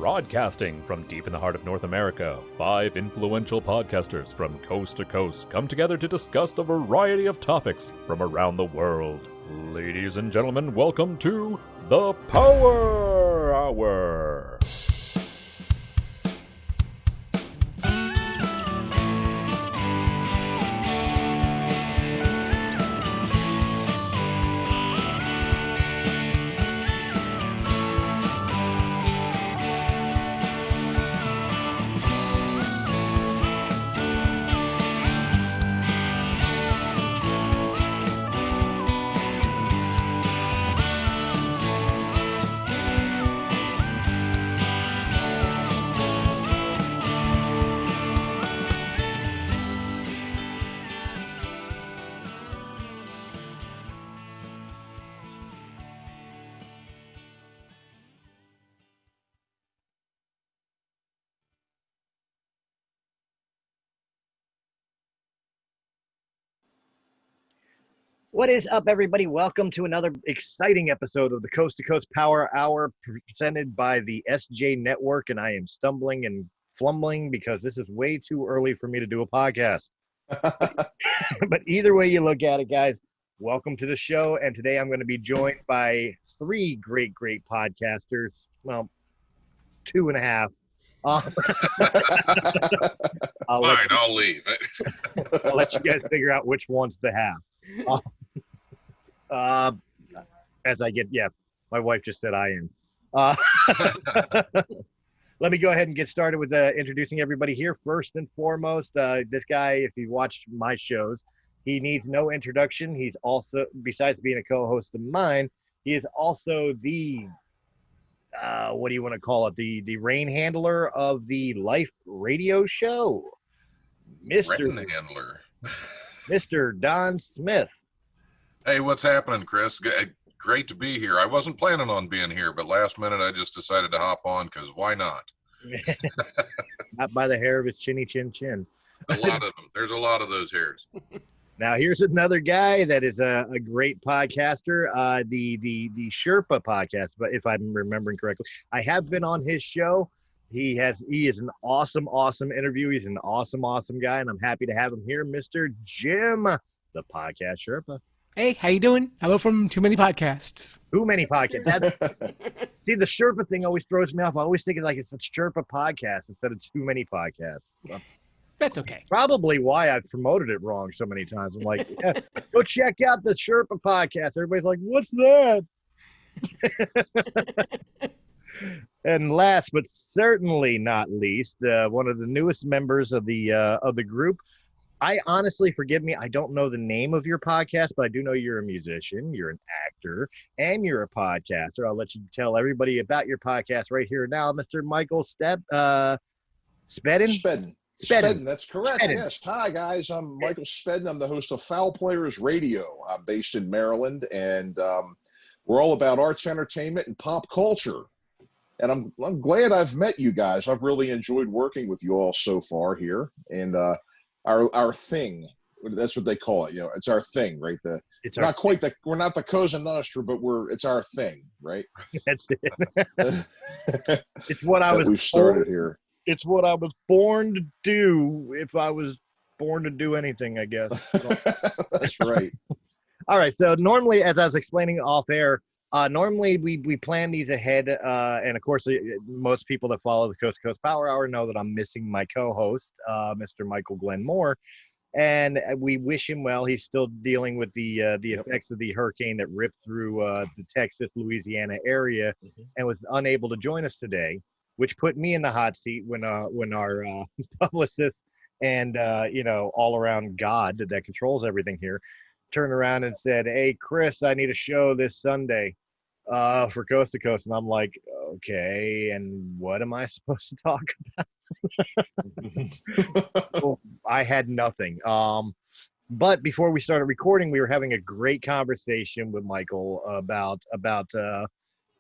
Broadcasting from deep in the heart of North America, 5 influential podcasters from coast to coast come together to discuss a variety of topics from around the world. Ladies and gentlemen, welcome to the Power Hour. What is up, everybody? Welcome to another exciting episode of the Coast to Coast Power Hour presented by the SJ Network, and I am stumbling and flumbling because this is way too early for me to do a podcast. But either way you look at it, guys, welcome to the show, and today I'm going to be joined by 3 great podcasters. Well, 2.5. I'll leave. I'll let you guys figure out which one's the half. As I get, my wife just said I am. Let me go ahead and get started with introducing everybody here. First and foremost, this guy, if you watched my shows, he needs no introduction. He's also, besides being a co-host of mine, he is also the, what do you want to call it? The rain handler of the Life radio show. Rain handler. Mr. Don Smith. Hey, what's happening, Chris? Great to be here. I wasn't planning on being here, but last minute I just decided to hop on because why not? Not by the hair of his chinny chin chin. A lot of them. There's a lot of those hairs. Now here's another guy that is a great podcaster, the Sherpa podcast. But if I'm remembering correctly, I have been on his show. He is an awesome interview. He's an awesome guy, and I'm happy to have him here, Mr. Jim, the podcast Sherpa. Hey, how you doing? Hello from Too Many Podcasts. Too Many Podcasts. See, the Sherpa thing always throws me off. I always think it's like it's a Sherpa podcast instead of Too Many Podcasts. That's okay. Probably why I've promoted it wrong so many times. I'm like, yeah, go check out the Sherpa podcast. Everybody's like, what's that? And last but certainly not least, one of the newest members of the group. I honestly, forgive me, I don't know the name of your podcast, but I do know you're a musician, you're an actor, and you're a podcaster. I'll let you tell everybody about your podcast right here now, Mr. Michael Spedden. Spedden, that's correct. Spedden. Yes. Hi, guys. I'm Michael Spedden. I'm the host of Foul Players Radio. I'm based in Maryland, and we're all about arts, entertainment, and pop culture. And I'm glad I've met you guys. I've really enjoyed working with you all so far here. And our thing, that's what they call it. You know, it's our thing, right? We're not the Cosa Nostra, but it's our thing, right? That's it. It's what we've started here. It's what I was born to do. If I was born to do anything, I guess. That's right. All right. So normally, as I was explaining off air, normally we plan these ahead, and of course, most people that follow the Coast to Coast Power Hour know that I'm missing my co-host, Mr. Michael Glenn Moore, and we wish him well. He's still dealing with the effects of the hurricane that ripped through the Texas, Louisiana area, and was unable to join us today, which put me in the hot seat when our publicist and all around God that controls everything here turned around and said, "Hey, Chris, I need a show this Sunday for Coast to Coast." And I'm like, okay, and what am I supposed to talk about? Well, I had nothing. But before we started recording, we were having a great conversation with Michael about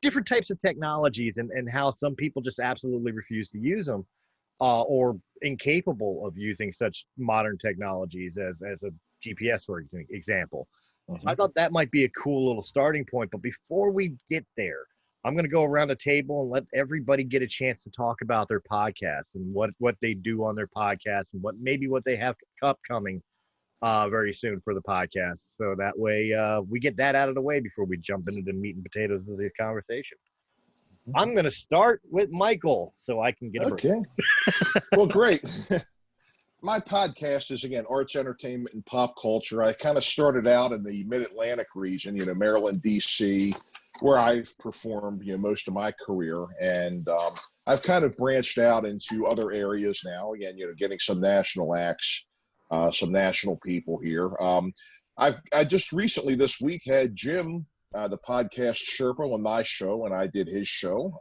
different types of technologies and how some people just absolutely refuse to use them or incapable of using such modern technologies as a GPS, for example. So I thought that might be a cool little starting point. But before we get there, I'm going to go around the table and let everybody get a chance to talk about their podcast and what they do on their podcast and what they have upcoming very soon for the podcast. So that way we get that out of the way before we jump into the meat and potatoes of the conversation. I'm going to start with Michael so I can get a break. Okay. Well, great. My podcast is, again, arts, entertainment, and pop culture. I kind of started out in the mid-Atlantic region, Maryland, D.C., where I've performed, most of my career. And I've kind of branched out into other areas now, again, getting some national acts, some national people here. I just recently this week had Jim, the podcast Sherpa, on my show, and I did his show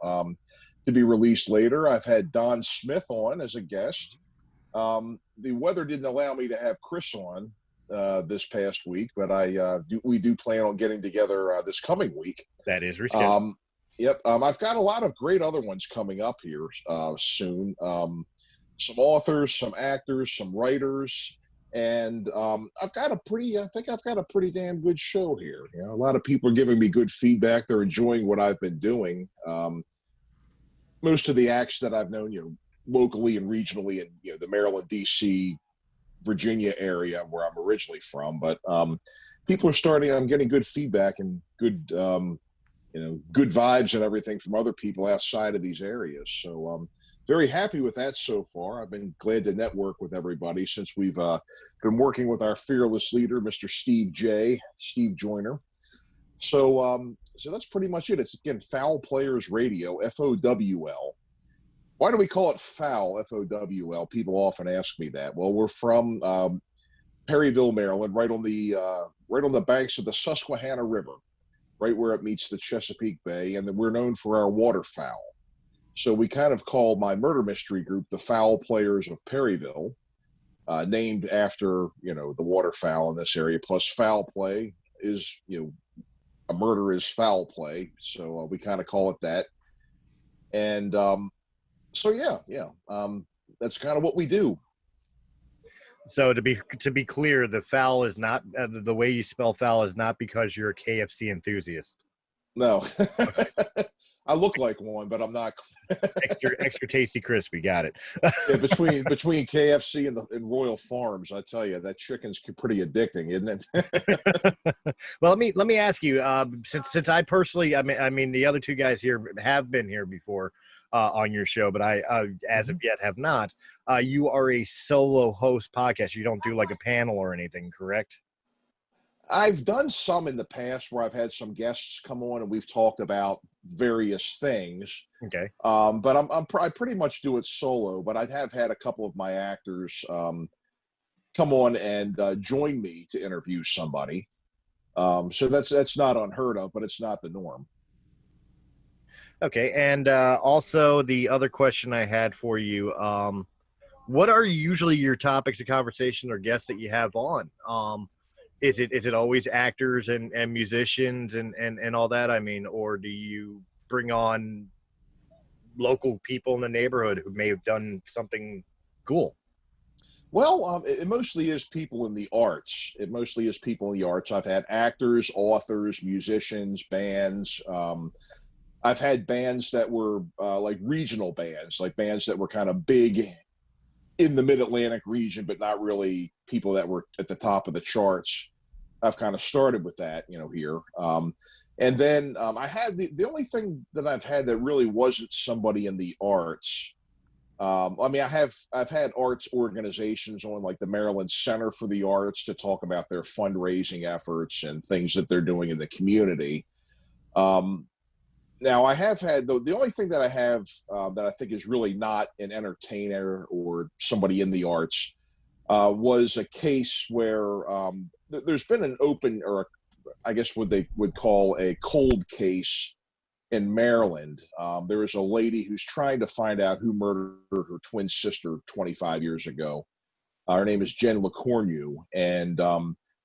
to be released later. I've had Don Smith on as a guest. The weather didn't allow me to have Chris on this past week, but we do plan on getting together this coming week. That is rescheduled. Yep. I've got a lot of great other ones coming up here soon. Some authors, some actors, some writers, and I think I've got a pretty damn good show here. A lot of people are giving me good feedback. They're enjoying what I've been doing. Most of the acts that I've known, locally and regionally in the Maryland, D.C., Virginia area where I'm originally from, but people are I'm getting good feedback and good good vibes and everything from other people outside of these areas. So I'm very happy with that so far. I've been glad to network with everybody since we've been working with our fearless leader, Mr. Steve Joyner. So that's pretty much it. It's, again, Foul Players Radio, FOWL. Why do we call it FOWL, F-O-W-L? People often ask me that. Well, we're from Perryville, Maryland, right on the banks of the Susquehanna River, right where it meets the Chesapeake Bay, and then we're known for our waterfowl. So we kind of call my murder mystery group the Foul Players of Perryville, named after the waterfowl in this area. Plus, foul play is a murder is foul play, so we kind of call it that. And so that's kind of what we do. So to be clear, the foul is not the way you spell foul is not because you're a KFC enthusiast. No, I look like one, but I'm not. extra tasty, crispy. Got it. Yeah, between KFC and Royal Farms, I tell you that chicken's pretty addicting, isn't it? Well, let me ask you. Since I personally, I mean, the other two guys here have been here before on your show, but I as of yet have not. You are a solo host podcast. You don't do like a panel or anything, correct? I've done some in the past where I've had some guests come on and we've talked about various things. Okay. But I pretty much do it solo, but I have had a couple of my actors come on and join me to interview somebody. So that's not unheard of, but it's not the norm. Okay. And also the other question I had for you, what are usually your topics of conversation or guests that you have on? Is it always actors and musicians and all that? I mean, or do you bring on local people in the neighborhood who may have done something cool? Well, it mostly is people in the arts. I've had actors, authors, musicians, bands. I've had bands that were like regional bands, like bands that were kind of big in the Mid-Atlantic region, but not really people that were at the top of the charts. I've kind of started with that, here. And then I had the only thing that I've had that really wasn't somebody in the arts. I've had arts organizations on, like the Maryland Center for the Arts, to talk about their fundraising efforts and things that they're doing in the community. Now, I have had, the only thing that I have that I think is really not an entertainer or somebody in the arts was a case where there's been an open, or I guess what they would call a cold case in Maryland. There was a lady who's trying to find out who murdered her twin sister 25 years ago. Her name is Jen LeCornu, and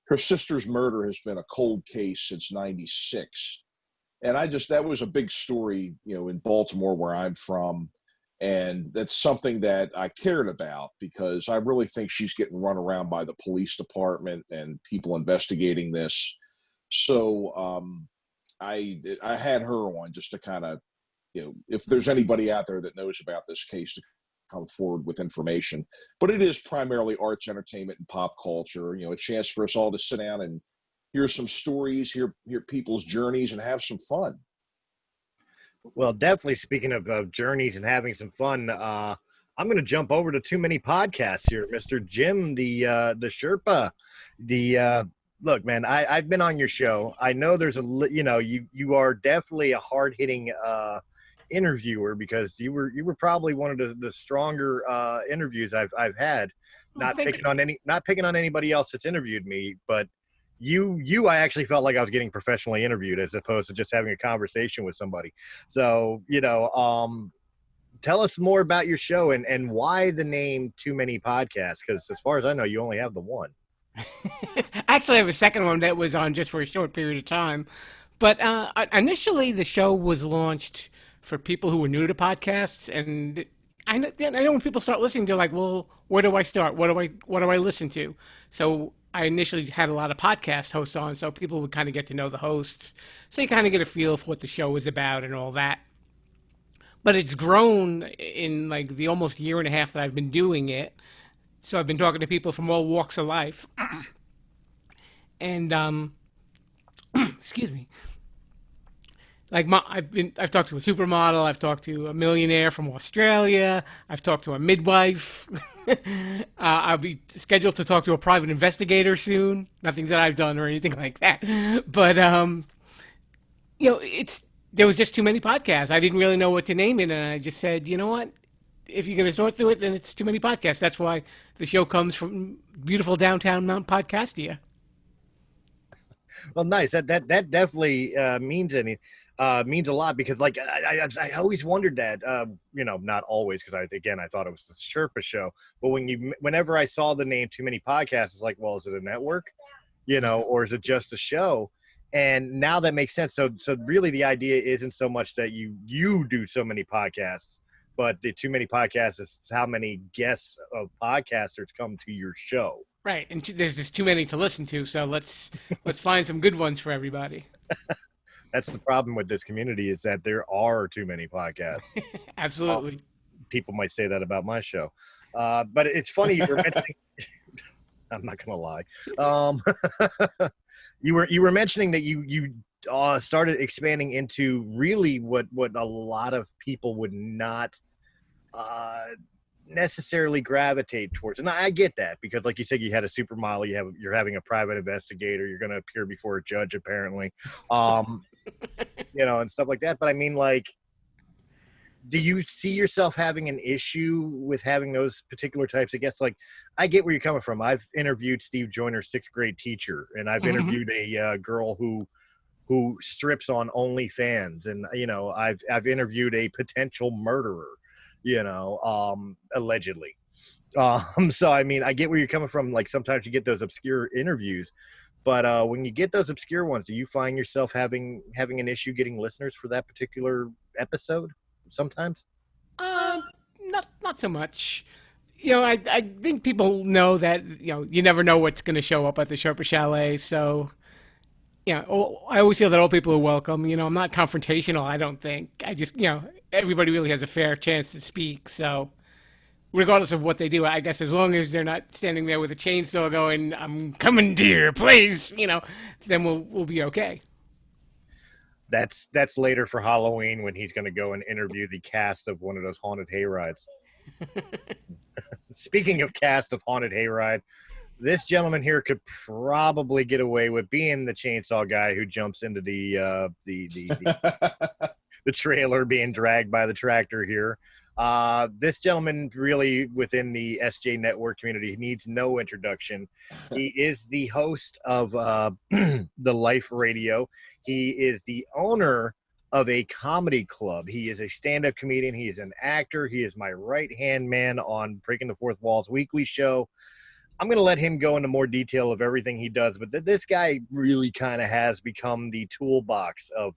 her sister's murder has been a cold case since '96. And that was a big story, in Baltimore, where I'm from. And that's something that I cared about because I really think she's getting run around by the police department and people investigating this. So I had her on just to kind of, if there's anybody out there that knows about this case, to come forward with information. But it is primarily arts, entertainment, and pop culture. A chance for us all to sit down and hear some stories, hear people's journeys, and have some fun. Well, definitely. Speaking of journeys and having some fun, I'm going to jump over to Too Many Podcasts here, Mr. Jim, the Sherpa. Look, man, I've been on your show. I know there's you are definitely a hard hitting interviewer, because you were probably one of the stronger interviews I've had. Not picking on anybody else that's interviewed me, but I actually felt like I was getting professionally interviewed as opposed to just having a conversation with somebody. So, tell us more about your show and why the name Too Many Podcasts, because as far as I know, you only have the one. Actually, I have a second one that was on just for a short period of time. But initially, the show was launched for people who were new to podcasts. And I know when people start listening, they're like, well, where do I start? What do I listen to? So I initially had a lot of podcast hosts on, so people would kind of get to know the hosts. So you kind of get a feel for what the show was about and all that. But it's grown in like the almost year and a half that I've been doing it. So I've been talking to people from all walks of life. And, excuse me. Like I've talked to a supermodel, I've talked to a millionaire from Australia, I've talked to a midwife. I'll be scheduled to talk to a private investigator soon. Nothing that I've done or anything like that. But, there was just too many podcasts. I didn't really know what to name it, and I just said, you know what? If you're going to sort through it, then it's Too Many Podcasts. That's why the show comes from beautiful downtown Mount Podcastia. Well, nice. That definitely means a lot, because like I always wondered that. Not always, because I thought it was the Sherpa show. But whenever I saw the name Too Many Podcasts, it's like, well, is it a network? Or is it just a show? And now that makes sense. So really the idea isn't so much that you do so many podcasts, but the Too Many Podcasts is how many guests of podcasters come to your show. Right. And there's just too many to listen to. So let's find some good ones for everybody. That's the problem with this community, is that there are too many podcasts. Absolutely. People might say that about my show. But it's funny you were mentioning I'm not going to lie. You were mentioning that you started expanding into really what a lot of people would not necessarily gravitate towards. And I get that, because like you said, you had a supermodel, you're having a private investigator, you're going to appear before a judge apparently, and stuff like that. But I mean, like, do you see yourself having an issue with having those particular types of guests? Like, I get where you're coming from. I've interviewed Steve Joyner's sixth grade teacher, and I've interviewed a girl who strips on OnlyFans, and I've interviewed a potential murderer, allegedly. So I mean, I get where you're coming from. Like, sometimes you get those obscure interviews, but when you get those obscure ones, do you find yourself having an issue getting listeners for that particular episode? Sometimes, not so much. I think people know that you never know what's going to show up at the Sherpa Chalet. So, I always feel that all people are welcome. I'm not confrontational. I don't think. I just everybody really has a fair chance to speak. So, regardless of what they do, I guess as long as they're not standing there with a chainsaw going, "I'm coming to your place," then we'll be okay. That's later for Halloween, when he's going to go and interview the cast of one of those haunted hayrides. Speaking of cast of haunted hayride, this gentleman here could probably get away with being the chainsaw guy who jumps into the trailer being dragged by the tractor here. This gentleman, really within the SJ Network community, needs no introduction. He is the host of the Life Radio. He is the owner of a comedy club. He is a stand-up comedian. He is an actor. He is my right-hand man on Breaking the Fourth Wall's weekly show. I'm going to let him go into more detail of everything he does, but this guy really kind of has become the toolbox of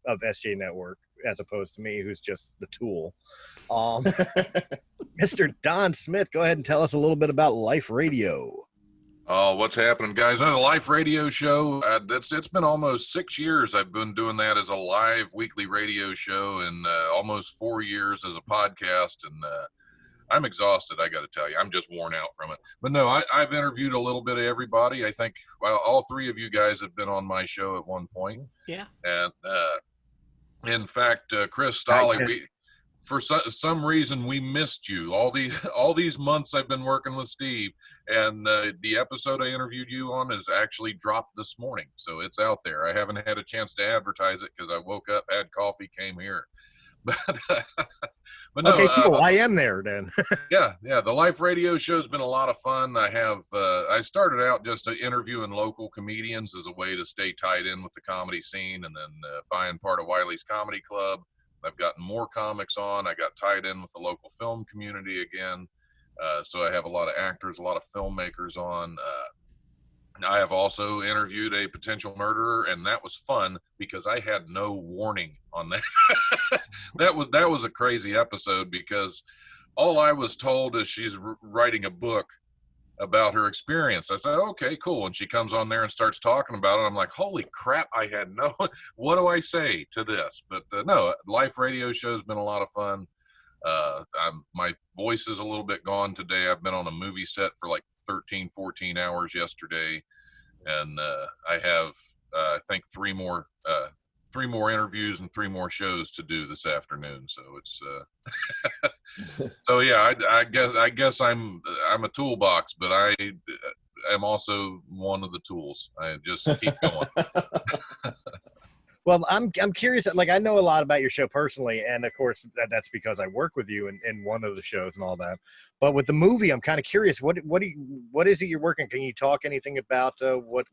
SJ Network, as opposed to me, who's just the tool. Mr. Don Smith, go ahead and tell us a little bit about Life Radio. Oh, what's happening, guys? The Life Radio Show. It's been almost 6 years. I've been doing that as a live weekly radio show, and almost 4 years as a podcast. And I'm exhausted. I got to tell you, I'm just worn out from it. But no, I've interviewed a little bit of everybody. I think all three of you guys have been on my show at one point. Yeah. And in fact, Chris Stolle, for some reason we missed you all these months. I've been working with Steve, and the episode I interviewed you on is actually dropped this morning, so it's out there. I haven't had a chance to advertise it because I woke up, had coffee, came here. But no, okay, cool. I am there then. yeah. The Life Radio Show has been a lot of fun. I started out just interviewing local comedians as a way to stay tied in with the comedy scene, and then buying part of Wiley's Comedy Club. I've gotten more comics on. I got tied in with the local film community again. So I have a lot of actors, a lot of filmmakers on. I have also interviewed a potential murderer, and that was fun because I had no warning on that. That was a crazy episode because all I was told is she's writing a book about her experience. I said, okay, cool. And she comes on there and starts talking about it. I'm like, holy crap, I had no, what do I say to this? But no, Life Radio Show has been a lot of fun. My voice is a little bit gone today. I've been on a movie set for like 13, 14 hours yesterday. And I have, I think, three more interviews and 3 more shows to do this afternoon. So it's, so yeah, I guess I'm a toolbox, but I am also one of the tools. I just keep going. Well, I'm curious. Like, I know a lot about your show personally, and of course that's because I work with you in one of the shows and all that. But with the movie, I'm kind of curious. What is it you're working? Can you talk anything about what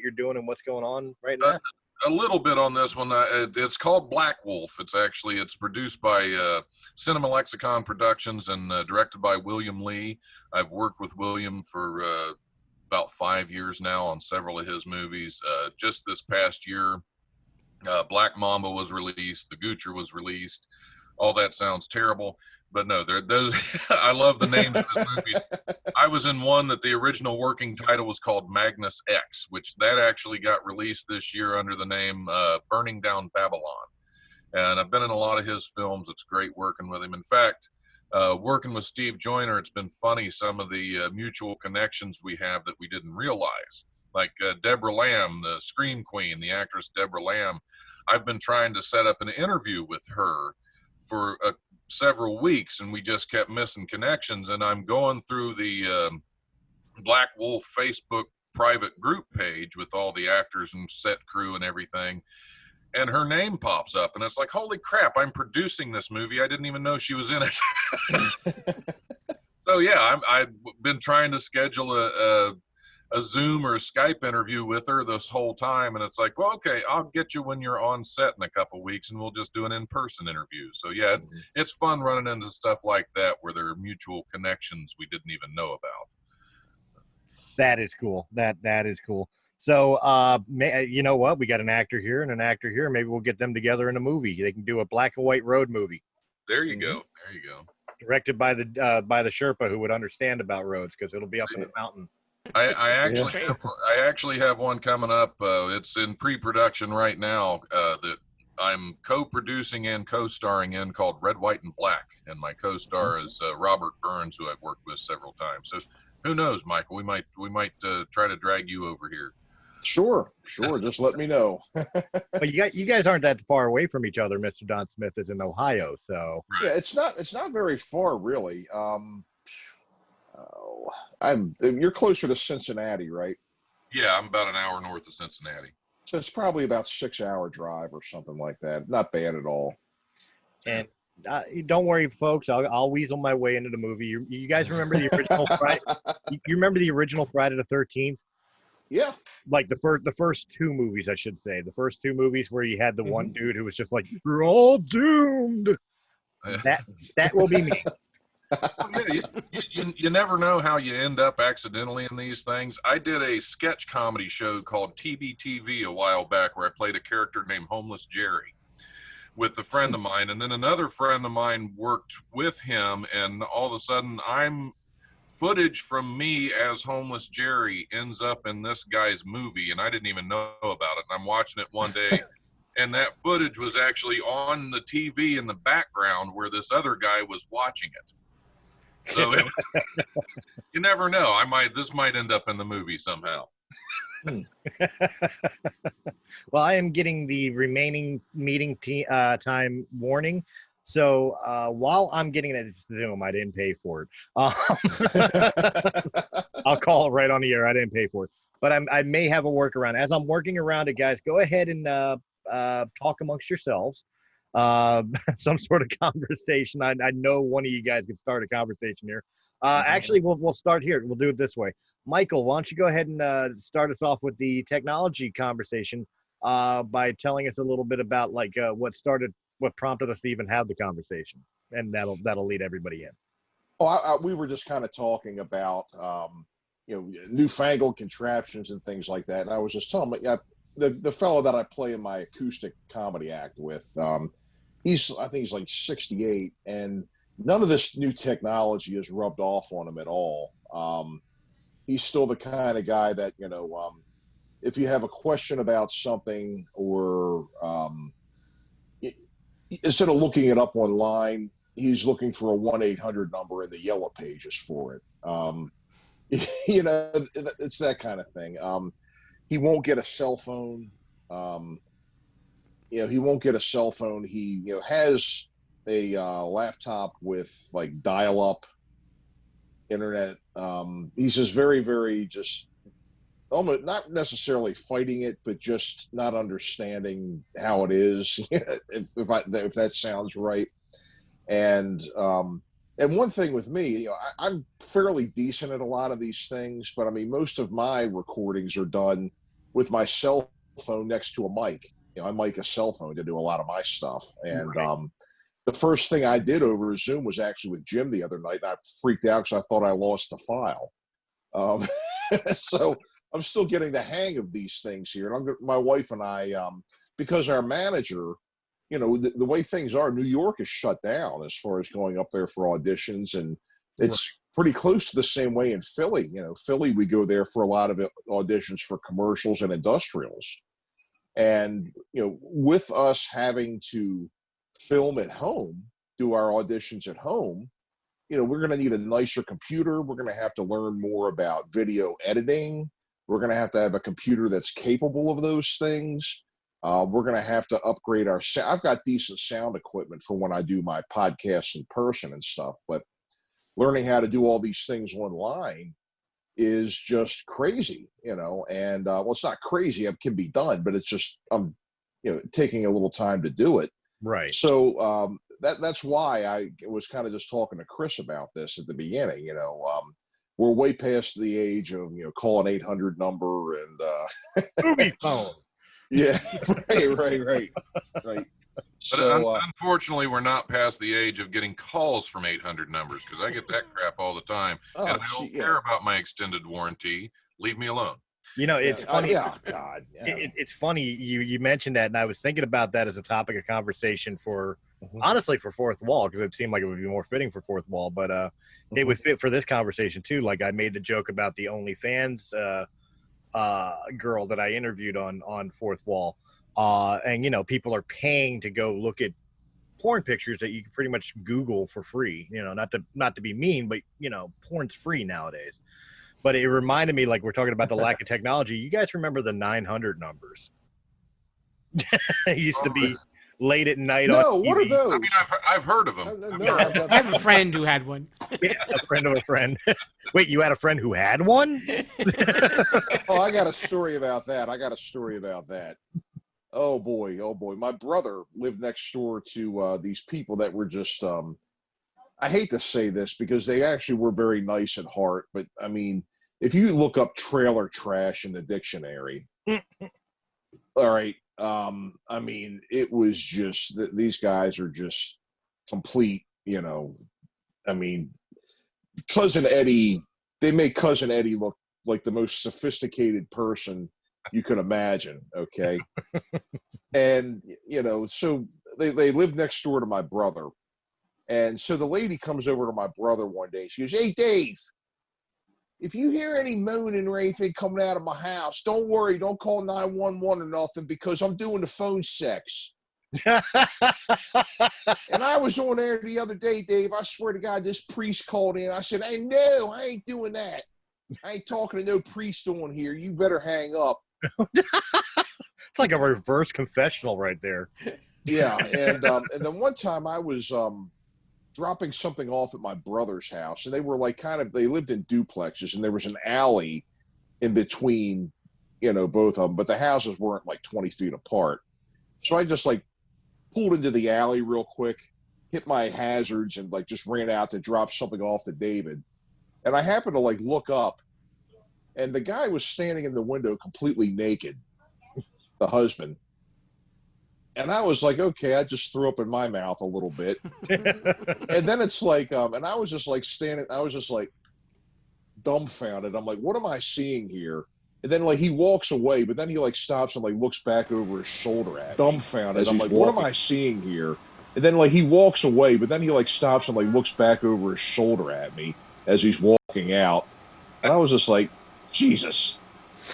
you're doing and what's going on right now? A little bit on this one. It's called Black Wolf. It's produced by Cinema Lexicon Productions and directed by William Lee. I've worked with William for about 5 years now on several of his movies. Just this past year, Black Mamba was released. The Goocher was released. All that sounds terrible, but no, those I love the names of his movies. I was in one that the original working title was called Magnus X, which that actually got released this year under the name Burning Down Babylon. And I've been in a lot of his films. It's great working with him. In fact, working with Steve Joyner, it's been funny, some of the mutual connections we have that we didn't realize. Like Deborah Lamb, the Scream Queen, the actress Deborah Lamb. I've been trying to set up an interview with her for several weeks, and we just kept missing connections. And I'm going through the Black Wolf Facebook private group page with all the actors and set crew and everything. And her name pops up, and it's like, holy crap, I'm producing this movie. I didn't even know she was in it. So yeah, I've been trying to schedule a Zoom or a Skype interview with her this whole time. And it's like, well, okay, I'll get you when you're on set in a couple weeks, and we'll just do an in-person interview. So yeah, it's fun running into stuff like that where there are mutual connections we didn't even know about. That is cool. That is cool. So, you know what? We got an actor here and an actor here. Maybe we'll get them together in a movie. They can do a black and white road movie. There you go. There you go. Directed by the Sherpa who would understand about roads, because it'll be up in the mountain. I actually have one coming up. It's in pre-production right now that I'm co-producing and co-starring in, called Red, White, and Black. And my co-star is Robert Burns, who I've worked with several times. So who knows, Michael? We might try to drag you over here. Sure. Just let me know. But you guys aren't that far away from each other. Mr. Don Smith is in Ohio, so yeah, it's not very far really. You're closer to Cincinnati, right? Yeah, I'm about an hour north of Cincinnati. So it's probably about 6-hour drive or something like that. Not bad at all. And don't worry, folks. I'll weasel my way into the movie. You guys remember the original Friday? You remember the original Friday the 13th? Yeah. Like the first 2 movies, I should say. The first 2 movies where you had the one dude who was just like, "You're all doomed." That will be me. You never know how you end up accidentally in these things. I did a sketch comedy show called TBTV a while back where I played a character named Homeless Jerry with a friend of mine, and then another friend of mine worked with him, and all of a sudden I'm footage from me as homeless Jerry ends up in this guy's movie, and I didn't even know about it. And I'm watching it one day, and that footage was actually on the TV in the background where this other guy was watching it. So it was, you never know. This might end up in the movie somehow. Well, I am getting the remaining meeting time warning. So while I'm getting that Zoom, I didn't pay for it. I'll call it right on the air. I didn't pay for it. But I may have a workaround. As I'm working around it, guys, go ahead and talk amongst yourselves. Some sort of conversation. I know one of you guys can start a conversation here. Actually, we'll start here. We'll do it this way. Michael, why don't you go ahead and start us off with the technology conversation by telling us a little bit about what prompted us to even have the conversation, and that'll lead everybody in. Oh, we were just kind of talking about newfangled contraptions and things like that, and I was just telling the fellow that I play in my acoustic comedy act with. I think he's like 68, and none of this new technology has rubbed off on him at all. He's still the kind of guy that if you have a question about something, or instead of looking it up online, he's looking for a 1-800 number in the yellow pages for it. It's that kind of thing. He won't get a cell phone. He won't get a cell phone. He has a laptop with like dial-up internet. He's just very, very just almost not necessarily fighting it, but just not understanding how it is. if that sounds right. And one thing with me, I'm fairly decent at a lot of these things, but I mean, most of my recordings are done with my cell phone next to a mic. I mic a cell phone to do a lot of my stuff. And the first thing I did over Zoom was actually with Jim the other night, and I freaked out because I thought I lost the file. So I'm still getting the hang of these things here. And my wife and I, because our manager, the way things are, New York is shut down as far as going up there for auditions, and it's pretty close to the same way in Philly. Philly, we go there for a lot of auditions for commercials and industrials. And, with us having to film at home, do our auditions at home, we're going to need a nicer computer. We're going to have to learn more about video editing. We're going to have a computer that's capable of those things. We're going to have to upgrade our sound. I've got decent sound equipment for when I do my podcasts in person and stuff, but learning how to do all these things online is just crazy, and it's not crazy. It can be done, but it's just, taking a little time to do it. Right. So that's why I was kind of just talking to Chris about this at the beginning. We're way past the age of, call an 800 number and movie phone. Yeah, right. But unfortunately, we're not past the age of getting calls from 800 numbers, because I get that crap all the time, and I don't care about my extended warranty. Leave me alone. It's funny. God. It's funny you mentioned that, and I was thinking about that as a topic of conversation for honestly for Fourth Wall, because it seemed like it would be more fitting for Fourth Wall, but it would fit for this conversation too. Like, I made the joke about the OnlyFans girl that I interviewed on Fourth Wall, and people are paying to go look at porn pictures that you can pretty much Google for free. Not to be mean, but porn's free nowadays. But it reminded me, like, we're talking about the lack of technology. You guys remember the 900 numbers? It used to be late at night. No, what are those? I mean, I've heard of them. No, I have a friend who had one. Yeah, a friend of a friend. Wait, you had a friend who had one? Oh, I got a story about that. Oh boy. My brother lived next door to these people that were just, I hate to say this because they actually were very nice at heart, but I mean, if you look up trailer trash in the dictionary, all right, I mean, it was just that these guys are just complete, I mean, Cousin Eddie, they make Cousin Eddie look like the most sophisticated person you could imagine, okay? And, so they lived next door to my brother. And so the lady comes over to my brother one day. She goes, "Hey, Dave, if you hear any moaning or anything coming out of my house, don't worry. Don't call 911 or nothing because I'm doing the phone sex. And I was on there the other day, Dave. I swear to God, this priest called in. I said, hey, no, I ain't doing that. I ain't talking to no priest on here. You better hang up. It's like a reverse confessional right there. Yeah, and then one time I was dropping something off at my brother's house, and they were like they lived in duplexes, and there was an alley in between, both of them, but the houses weren't like 20 feet apart. So I just like pulled into the alley real quick, hit my hazards, and like just ran out to drop something off to David. And I happened to like look up, and the guy was standing in the window completely naked, the husband. And I was like, okay, I just threw up in my mouth a little bit. And then it's like, and I was just like I was just like dumbfounded. I'm like, what am I seeing here? And then like he walks away, but then he like stops and like looks back over his shoulder at me. Dumbfounded. I'm like, what am I seeing here? And then like he walks away, but then he like stops and like looks back over his shoulder at me as he's walking out. And I was just like, Jesus,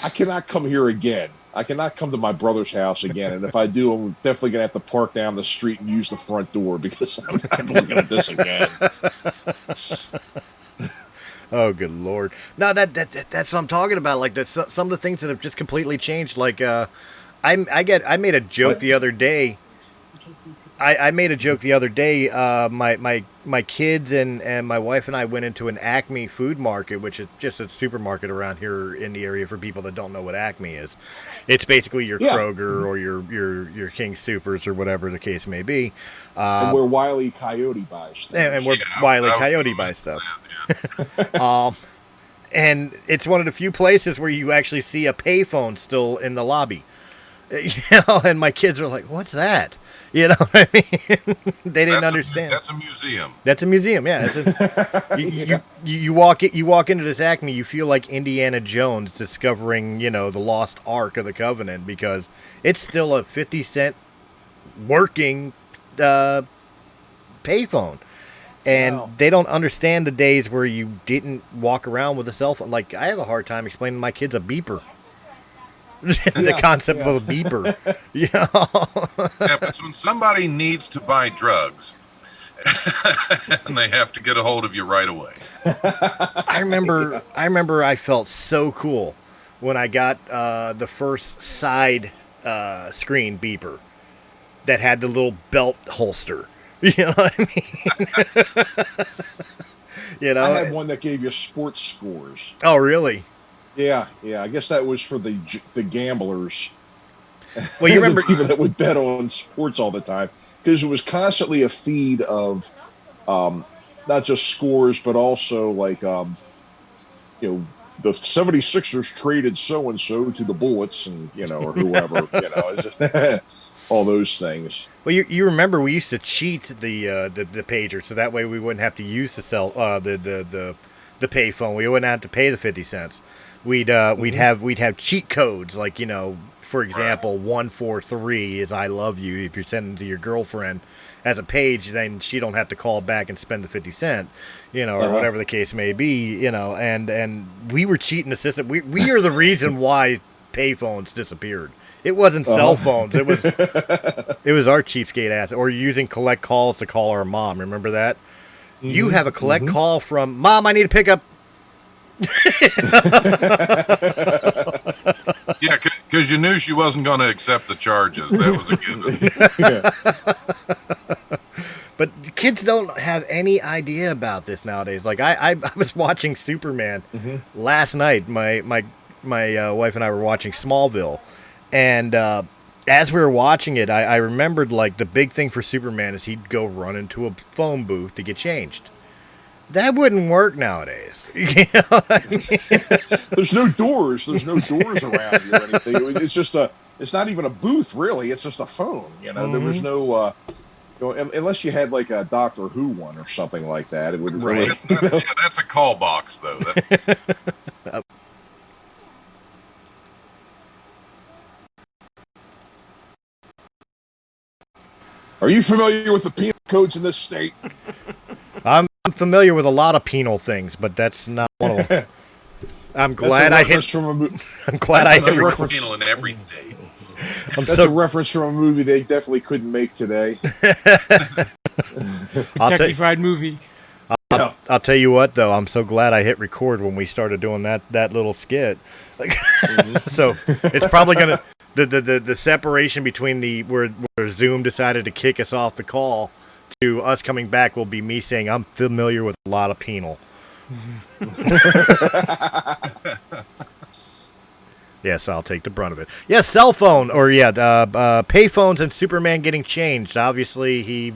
I cannot come here again. I cannot come to my brother's house again. And if I do, I'm definitely going to have to park down the street and use the front door because I'm not looking at this again. Oh, good Lord. No, that's what I'm talking about. Like, some of the things that have just completely changed. Like, I made a joke the other day. I made a joke the other day. My kids and my wife and I went into an Acme food market, which is just a supermarket around here in the area for people that don't know what Acme is. It's basically your Kroger or your King Supers or whatever the case may be. And where Wile E. Coyote buys stuff. And where Wile E. Coyote buys stuff. And it's one of the few places where you actually see a payphone still in the lobby. And my kids are like, "What's that?" You know what I mean? They didn't understand. That's a museum. That's a museum, yeah. You walk into this Acme, you feel like Indiana Jones discovering, the lost Ark of the Covenant because it's still a 50-cent working payphone. And they don't understand the days where you didn't walk around with a cell phone. Like, I have a hard time explaining to my kids a beeper. The concept of a beeper. Yeah, but when somebody needs to buy drugs, and they have to get a hold of you right away. I remember I felt so cool when I got the first side screen beeper that had the little belt holster. You know what I mean? I had one that gave you sports scores. Oh, really? Yeah. I guess that was for the gamblers. Well, you remember the people that would bet on sports all the time because it was constantly a feed of not just scores but also like the 76ers traded so and so to the Bullets and or whoever it's just all those things. Well, you remember we used to cheat the pager so that way we wouldn't have to use the payphone. We wouldn't have to pay the 50 cents. We'd have cheat codes like for example 143 is I love you. If you're sending to your girlfriend as a page, then she don't have to call back and spend the 50 cent, or whatever the case may be, and we were cheating the system. We are the reason why payphones disappeared. It wasn't cell phones. It was our cheapskate ass or using collect calls to call our mom. Remember that? Mm-hmm. You have a collect call from Mom. I need to pick up. Yeah, because you knew she wasn't going to accept the charges. That was a given. But kids don't have any idea about this nowadays. Like I was watching Superman last night. My wife and I were watching Smallville, and as we were watching it, I remembered like the big thing for Superman is he'd go run into a phone booth to get changed. That wouldn't work nowadays. There's no doors. There's no doors around here or anything. It's just it's not even a booth, really. It's just a phone. There was no, unless you had like a Doctor Who one or something like that. It would really. That's a call box, though. Are you familiar with the penal codes in this state? I'm familiar with a lot of penal things, but that's not one of them. I'm glad I hit. I'm glad I hit record. Penal in every state. That's a reference from a movie they definitely couldn't make today. Kentucky Fried Movie. I'll tell you what, though, I'm so glad I hit record when we started doing that little skit. So it's probably gonna the separation between where Zoom decided to kick us off the call to us coming back will be me saying I'm familiar with a lot of penal. Yes, I'll take the brunt of it. Yes, cell phone pay phones and Superman getting changed. Obviously, he.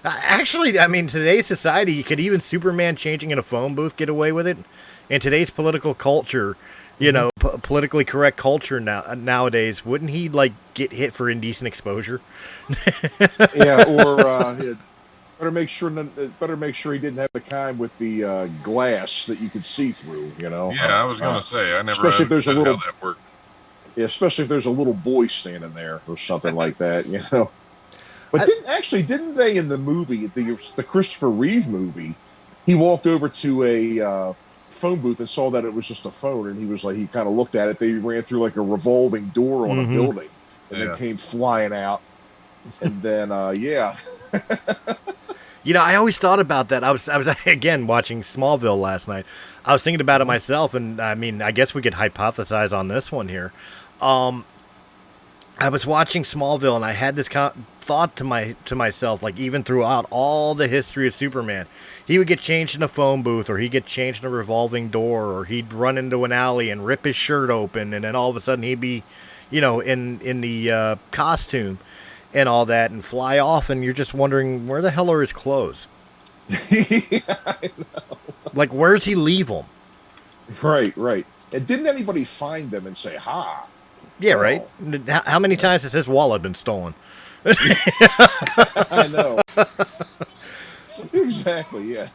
Actually, I mean, today's society, could even Superman changing in a phone booth get away with it? In today's political culture, politically correct culture nowadays, wouldn't he get hit for indecent exposure? Yeah, or better make sure he didn't have the kind with the glass that you could see through. Yeah, I was going to say I never. Especially if there's a little. How that worked. Yeah, especially if there's a little boy standing there or something like that. But didn't they in the movie, the Christopher Reeve movie, he walked over to a phone booth and saw that it was just a phone, and he kind of looked at it. They ran through a revolving door on a building, and then came flying out, and then I always thought about that. I was again watching Smallville last night. I was thinking about it myself, and I mean, I guess we could hypothesize on this one here. I was watching Smallville, and I had this thought to myself, even throughout all the history of Superman, he would get changed in a phone booth, or he'd get changed in a revolving door, or he'd run into an alley and rip his shirt open, and then all of a sudden he'd be, in the costume and all that, and fly off, and you're just wondering, where the hell are his clothes? Yeah, I know. Where's he leave them? Right. And didn't anybody find them and say, ha? Yeah, right. How many times has his wallet been stolen? I know. Exactly, yeah.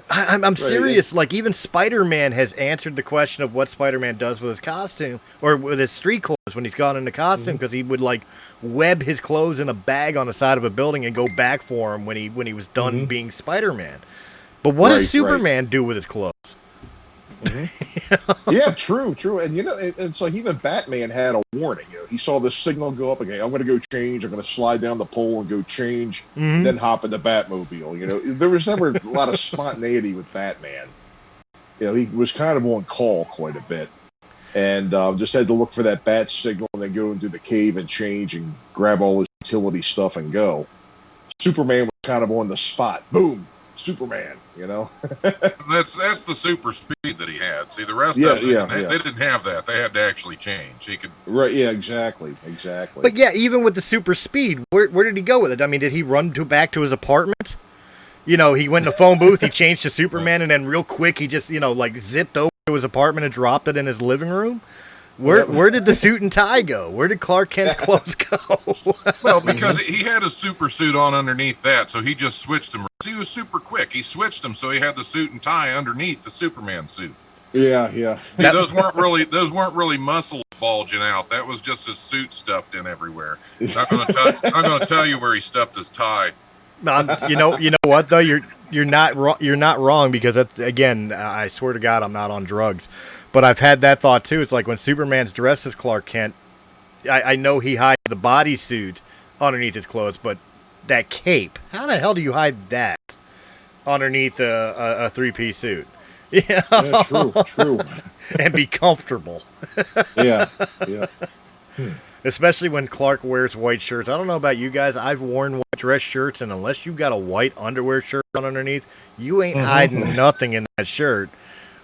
I'm serious. Even Spider-Man has answered the question of what Spider-Man does with his costume, or with his street clothes when he's gone into costume, because he would, web his clothes in a bag on the side of a building and go back for him when he was done being Spider-Man. But what does Superman do with his clothes? Yeah, true. And it's even Batman had a warning. He saw the signal go up again. I'm going to go change. I'm going to slide down the pole and go change, then hop in the Batmobile. There was never a lot of spontaneity with Batman. He was kind of on call quite a bit, and just had to look for that bat signal and then go into the cave and change and grab all his utility stuff and go. Superman was kind of on the spot. Boom. Superman, That's the super speed that he had. See, the rest of them, they didn't have that. They had to actually change. He could. Right, yeah, exactly. But yeah, even with the super speed, where did he go with it? I mean, did he run back to his apartment? He went in the phone booth, he changed to Superman, and then real quick he just, zipped over to his apartment and dropped it in his living room? Where did the suit and tie go? Where did Clark Kent's clothes go? Well, because he had a super suit on underneath that, so he just switched them. He was super quick. He switched them, so he had the suit and tie underneath the Superman suit. Yeah. See, those weren't really muscles bulging out. That was just his suit stuffed in everywhere. Not going to tell you where he stuffed his tie. You know what though? You're not wrong, because that's, again, I swear to God, I'm not on drugs. But I've had that thought, too. It's like when Superman's dressed as Clark Kent, I know he hides the bodysuit underneath his clothes, but that cape, how the hell do you hide that underneath a three-piece suit? Yeah, true. And be comfortable. Yeah. Especially when Clark wears white shirts. I don't know about you guys. I've worn white dress shirts, and unless you've got a white underwear shirt on underneath, you ain't hiding nothing in that shirt.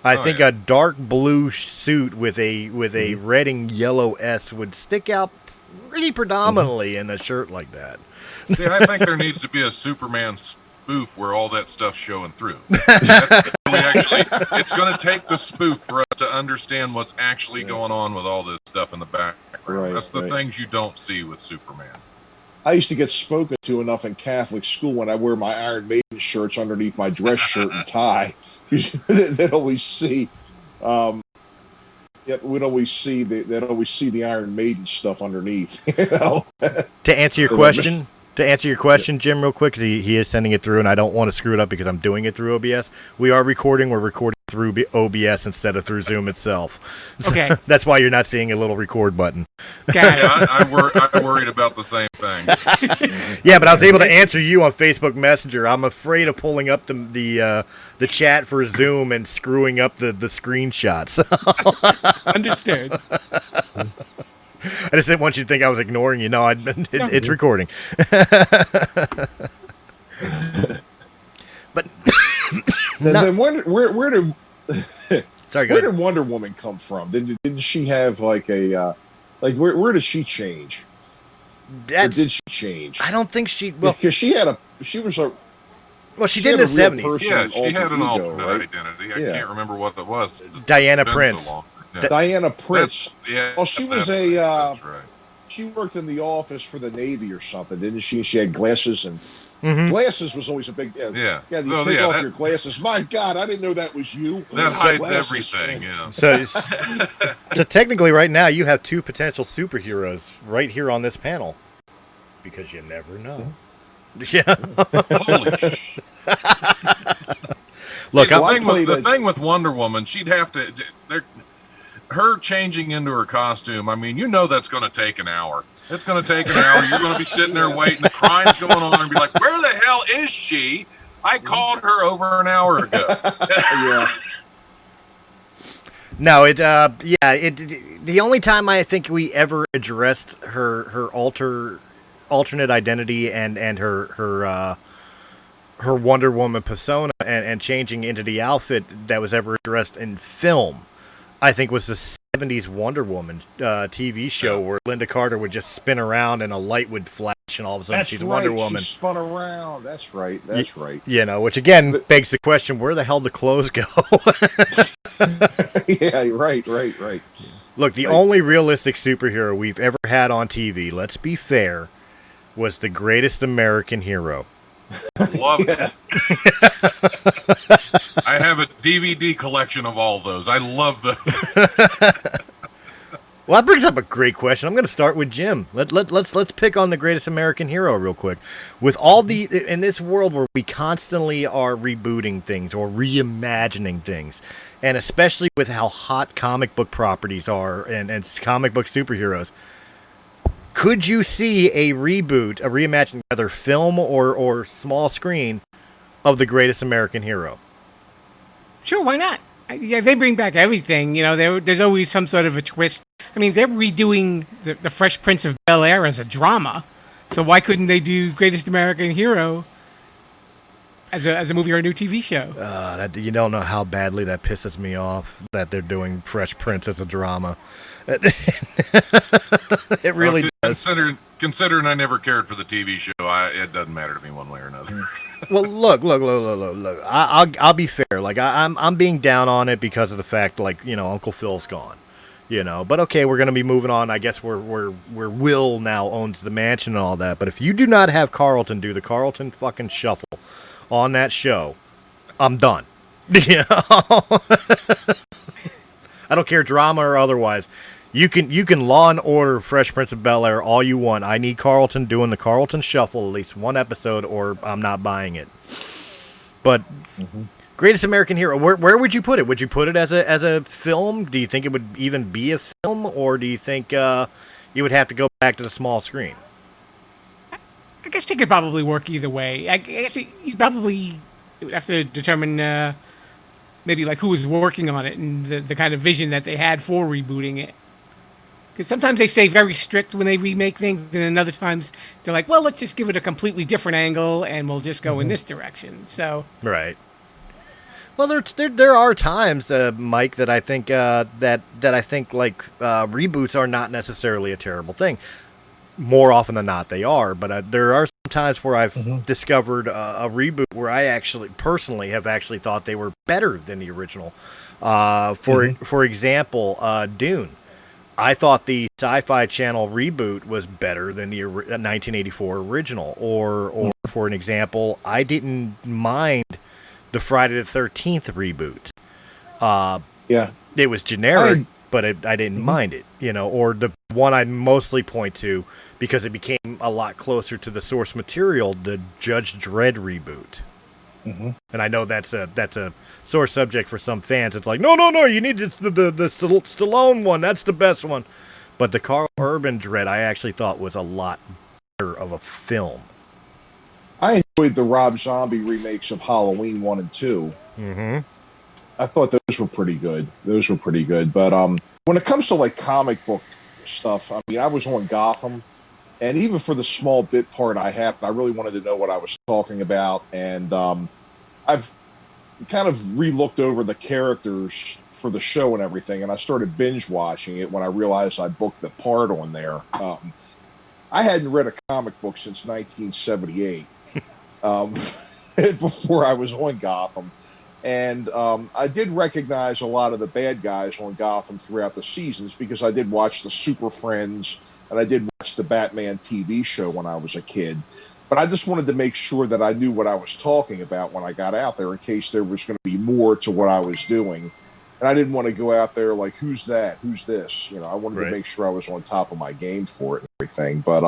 I think a dark blue suit with a red and yellow S would stick out pretty predominantly in a shirt like that. See, I think there needs to be a Superman spoof where all that stuff's showing through. It's going to take the spoof for us to understand what's actually going on with all this stuff in the background. Right, That's the things you don't see with Superman. I used to get spoken to enough in Catholic school when I wear my Iron Maiden shirts underneath my dress shirt and tie. They'd always see, we'd always see the Iron Maiden stuff underneath. To answer your question, Jim, real quick, 'cause he is sending it through, and I don't want to screw it up because I'm doing it through OBS. We're recording through OBS instead of through Zoom itself. So Okay. that's why you're not seeing a little record button. Got it. Yeah, I worried about the same thing. Yeah, but I was able to answer you on Facebook Messenger. I'm afraid of pulling up the chat for Zoom and screwing up the screenshots. Understood. I just didn't want you to think I was ignoring you. No, it's recording. But Then where did sorry, go where ahead. did Wonder Woman come from? Didn't she have like a where did she change? Or did she change? I don't think she. Well, because she was a she did in the had a real 70s. person, Yeah, she alter had an ego, alternate right? identity. I Yeah. can't remember what that was. Diana It's been Prince. so long. Yeah. Diana Prince. Yeah. Oh, she was that's a, right, that's right. She worked in the office for the Navy or something, didn't she? She had glasses, and glasses was always a big Yeah. Yeah, you Oh, take yeah, off that- your glasses. My God, I didn't know that was you. That hides Glasses. everything. Yeah. So technically, right now, you have two potential superheroes right here on this panel, because you never know. Yeah. Holy shit. Look, See, I'm, the thing with Wonder Woman, she'd have to. Her changing into her costume. I mean, that's going to take an hour. It's going to take an hour. You're going to be sitting there waiting. The crime's going on, and be like, "Where the hell is she? I called her over an hour ago." Yeah. No, the only time I think we ever addressed her alternate identity and her Wonder Woman persona and changing into the outfit that was ever addressed in film, I think was the 70s Wonder Woman TV show where Linda Carter would just spin around and a light would flash and all of a sudden she's Wonder Woman. She spun around. That's right. That's right. Which again begs the question, where the hell did the clothes go? Yeah, right. Look, the only realistic superhero we've ever had on TV, let's be fair, was the Greatest American Hero. Love it. I have a DVD collection of all those. I love those. Well, that brings up a great question. I'm going to start with Jim. Let's pick on the Greatest American Hero real quick. With all in this world where we constantly are rebooting things or reimagining things, and especially with how hot comic book properties are and comic book superheroes, could you see a reboot, a reimagining, whether film or small screen, of the Greatest American Hero? Sure, why not? Yeah, they bring back everything. There's always some sort of a twist. I mean, they're redoing the Fresh Prince of Bel-Air as a drama, so why couldn't they do Greatest American Hero as a movie or a new TV show? You don't know how badly that pisses me off that they're doing Fresh Prince as a drama. It really does. Considering I never cared for the TV show, it doesn't matter to me one way or another. Well, look. I'll be fair. Like I'm being down on it because of the fact, like, Uncle Phil's gone. But okay, we're gonna be moving on. I guess where Will now owns the mansion and all that. But if you do not have Carlton do the Carlton fucking shuffle on that show, I'm done. I don't care, drama or otherwise. You can Law and Order Fresh Prince of Bel-Air all you want. I need Carlton doing the Carlton Shuffle at least one episode, or I'm not buying it. But Greatest American Hero, where would you put it? Would you put it as a film? Do you think it would even be a film, or do you think you would have to go back to the small screen? I guess they could probably work either way. I guess you probably would have to determine maybe like who was working on it and the kind of vision that they had for rebooting it. Because sometimes they stay very strict when they remake things, and then other times they're like, well, let's just give it a completely different angle, and we'll just go in this direction. So right. Well, there are times, Mike, that I think reboots are not necessarily a terrible thing. More often than not, they are. But there are some times where I've discovered a reboot where I actually personally have thought they were better than the original. For example, Dune. I thought the Sci-Fi Channel reboot was better than the 1984 original. Or for an example, I didn't mind the Friday the 13th reboot. It was generic, but I didn't mind it. Or the one I mostly point to, because it became a lot closer to the source material, the Judge Dredd reboot. And I know that's a sore subject for some fans. It's like, no, you need the Stallone one. That's the best one. But the Carl Urban Dread, I actually thought was a lot better of a film. I enjoyed the Rob Zombie remakes of Halloween 1 and 2. Mm-hmm. I thought those were pretty good. But when it comes to like comic book stuff, I mean, I was on Gotham, and even for the small bit part I had, I really wanted to know what I was talking about. And I've kind of re-looked over the characters for the show and everything, and I started binge watching it when I realized I booked the part on there. I hadn't read a comic book since 1978, before I was on Gotham. And I did recognize a lot of the bad guys on Gotham throughout the seasons because I did watch the Super Friends and I did watch the Batman TV show when I was a kid. But I just wanted to make sure that I knew what I was talking about when I got out there in case there was going to be more to what I was doing. And I didn't want to go out there like, who's that? Who's this? I wanted to make sure I was on top of my game for it and everything. But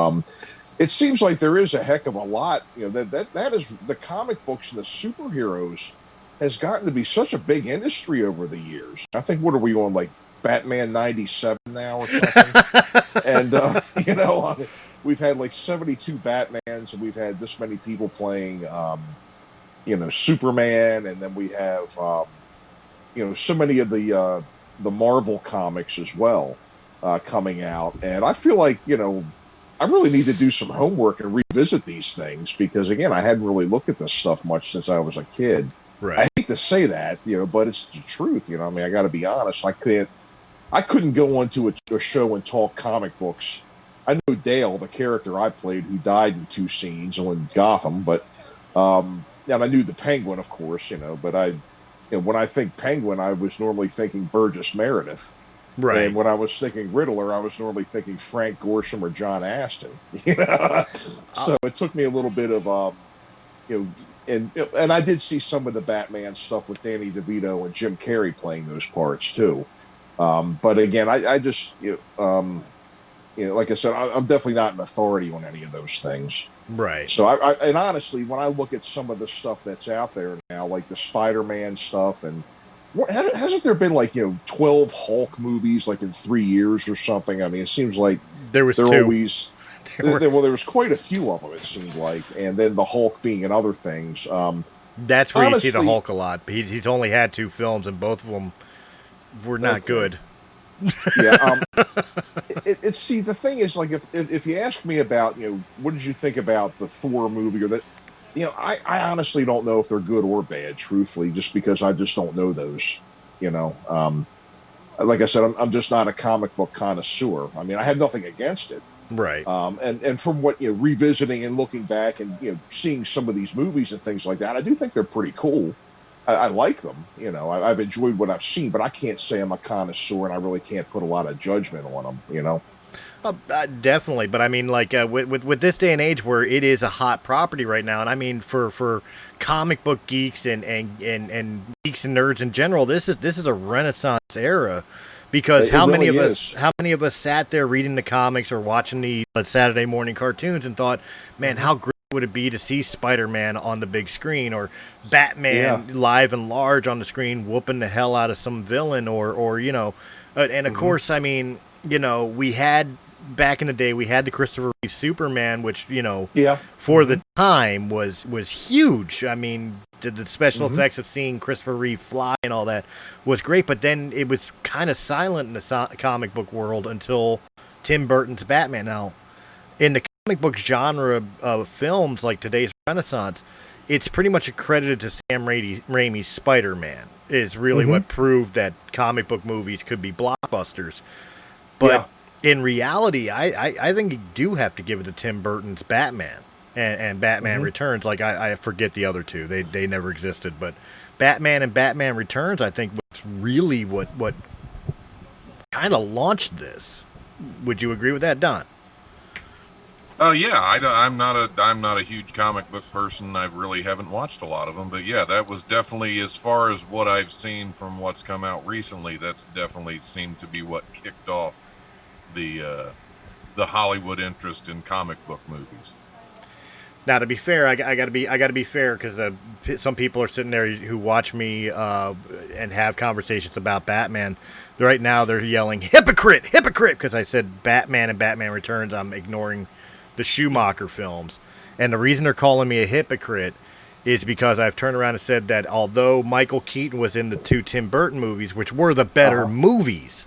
it seems like there is a heck of a lot. That is the comic books and the superheroes has gotten to be such a big industry over the years. I think, what are we on, like Batman 97 now or something? And, we've had like 72 Batmans and we've had this many people playing, Superman. And then we have, so many of the Marvel comics as well coming out. And I feel like, I really need to do some homework and revisit these things because, again, I hadn't really looked at this stuff much since I was a kid. Right. I hate to say that, but it's the truth. I mean, I got to be honest. I couldn't go onto a show and talk comic books. I know Dale, the character I played, who died in 2 scenes on Gotham, but and I knew the Penguin, of course, But when I think Penguin, I was normally thinking Burgess Meredith. Right. And when I was thinking Riddler, I was normally thinking Frank Gorshin or John Aston. So it took me a little bit of and I did see some of the Batman stuff with Danny DeVito and Jim Carrey playing those parts too. But again, I just like I said, I'm definitely not an authority on any of those things. Right. So and honestly, when I look at some of the stuff that's out there now, like the Spider-Man stuff, and hasn't there been like 12 Hulk movies like in 3 years or something? I mean, it seems like there was 2. Always. Well, there was quite a few of them, it seemed like, and then the Hulk being in other things. That's where honestly, you see the Hulk a lot. He's only had 2 films, and both of them were not good. Yeah. See, the thing is, like, if you ask me about, what did you think about the Thor movie or that, I honestly don't know if they're good or bad, truthfully, just because I just don't know those. Like I said, I'm just not a comic book connoisseur. I mean, I have nothing against it. Right. And from what revisiting and looking back and seeing some of these movies and things like that, I do think they're pretty cool. I like them. I've enjoyed what I've seen, but I can't say I'm a connoisseur, and I really can't put a lot of judgment on them. Definitely, but I mean, like with this day and age, where it is a hot property right now, and I mean for comic book geeks and geeks and nerds in general, this is a Renaissance era. Because how many of us sat there reading the comics or watching the Saturday morning cartoons and thought, man, how great would it be to see Spider-Man on the big screen or Batman live and large on the screen whooping the hell out of some villain or and of course, I mean, we had back in the day, we had the Christopher Reeve Superman, which, for the time was huge. I mean, the special effects of seeing Christopher Reeve fly and all that was great, but then it was kind of silent in the comic book world until Tim Burton's Batman. Now, in the comic book genre of films like today's Renaissance, it's pretty much accredited to Sam Raimi's Spider-Man. Is really what proved that comic book movies could be blockbusters. But in reality, I think you do have to give it to Tim Burton's Batman. And Batman Returns, like I forget the other 2, they never existed, but Batman and Batman Returns, I think, was really what kind of launched this. Would you agree with that, Don? Yeah, I'm not a huge comic book person. I really haven't watched a lot of them, but yeah, that was definitely, as far as what I've seen from what's come out recently, that's definitely seemed to be what kicked off the Hollywood interest in comic book movies. Now, to be fair, I got to be fair because some people are sitting there who watch me and have conversations about Batman. Right now, they're yelling "hypocrite, hypocrite" because I said Batman and Batman Returns. I'm ignoring the Schumacher films, and the reason they're calling me a hypocrite is because I've turned around and said that although Michael Keaton was in the 2 Tim Burton movies, which were the better movies,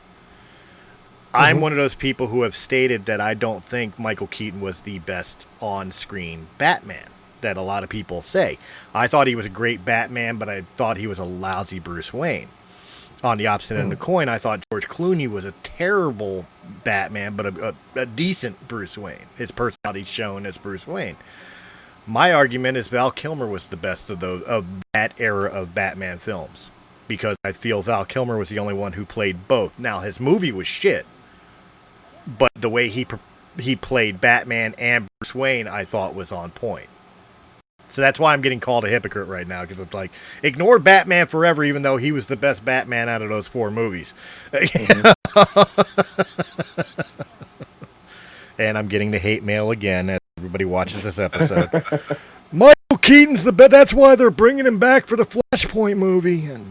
I'm one of those people who have stated that I don't think Michael Keaton was the best on-screen Batman that a lot of people say. I thought he was a great Batman, but I thought he was a lousy Bruce Wayne. On the opposite end of the coin, I thought George Clooney was a terrible Batman, but a decent Bruce Wayne. His personality shown as Bruce Wayne. My argument is Val Kilmer was the best of that era of Batman films because I feel Val Kilmer was the only one who played both. Now, his movie was shit. But the way he played Batman and Bruce Wayne, I thought was on point. So that's why I'm getting called a hypocrite right now, because it's like, ignore Batman Forever, even though he was the best Batman out of those 4 movies. And I'm getting the hate mail again as everybody watches this episode. Michael Keaton's the best. That's why they're bringing him back for the Flashpoint movie. And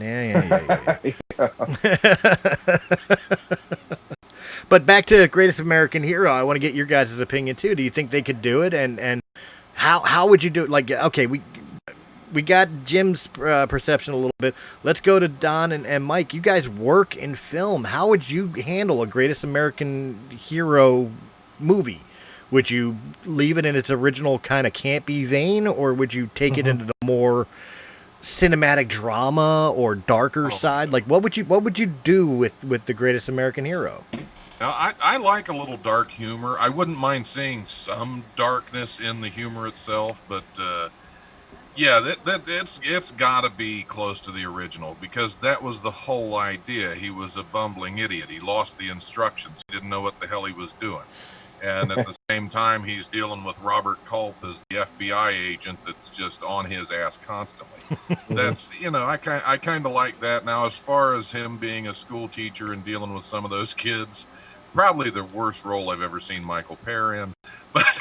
But back to Greatest American Hero, I want to get your guys' opinion too. Do you think they could do it? And how would you do it? Like, okay, we got Jim's perception a little bit. Let's go to Don and Mike. You guys work in film. How would you handle a Greatest American Hero movie? Would you leave it in its original kind of campy vein, or would you take it into the more cinematic drama or darker side? Like, what would you do with the Greatest American Hero? Now, I like a little dark humor. I wouldn't mind seeing some darkness in the humor itself, but yeah, it's got to be close to the original because that was the whole idea. He was a bumbling idiot. He lost the instructions. He didn't know what the hell he was doing. And at the same time, he's dealing with Robert Culp as the FBI agent that's just on his ass constantly. That's, I kind of like that. Now, as far as him being a school teacher and dealing with some of those kids, probably the worst role I've ever seen Michael Parr in. But,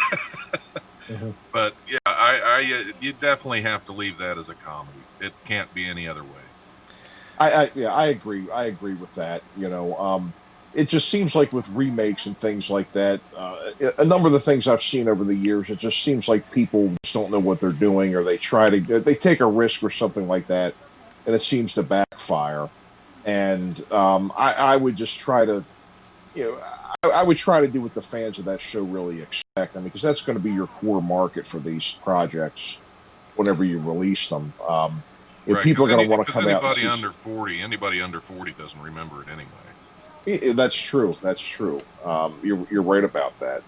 but yeah, you definitely have to leave that as a comedy. It can't be any other way. I agree. I agree with that. It just seems like with remakes and things like that, a number of the things I've seen over the years, it just seems like people just don't know what they're doing, or they take a risk or something like that, and it seems to backfire. And I would just try to, I would try to do what the fans of that show really expect. I mean, because that's going to be your core market for these projects whenever you release them. If people are going to want to come out, anybody under 40 doesn't remember it anyway. That's true. That's true. You're right about that.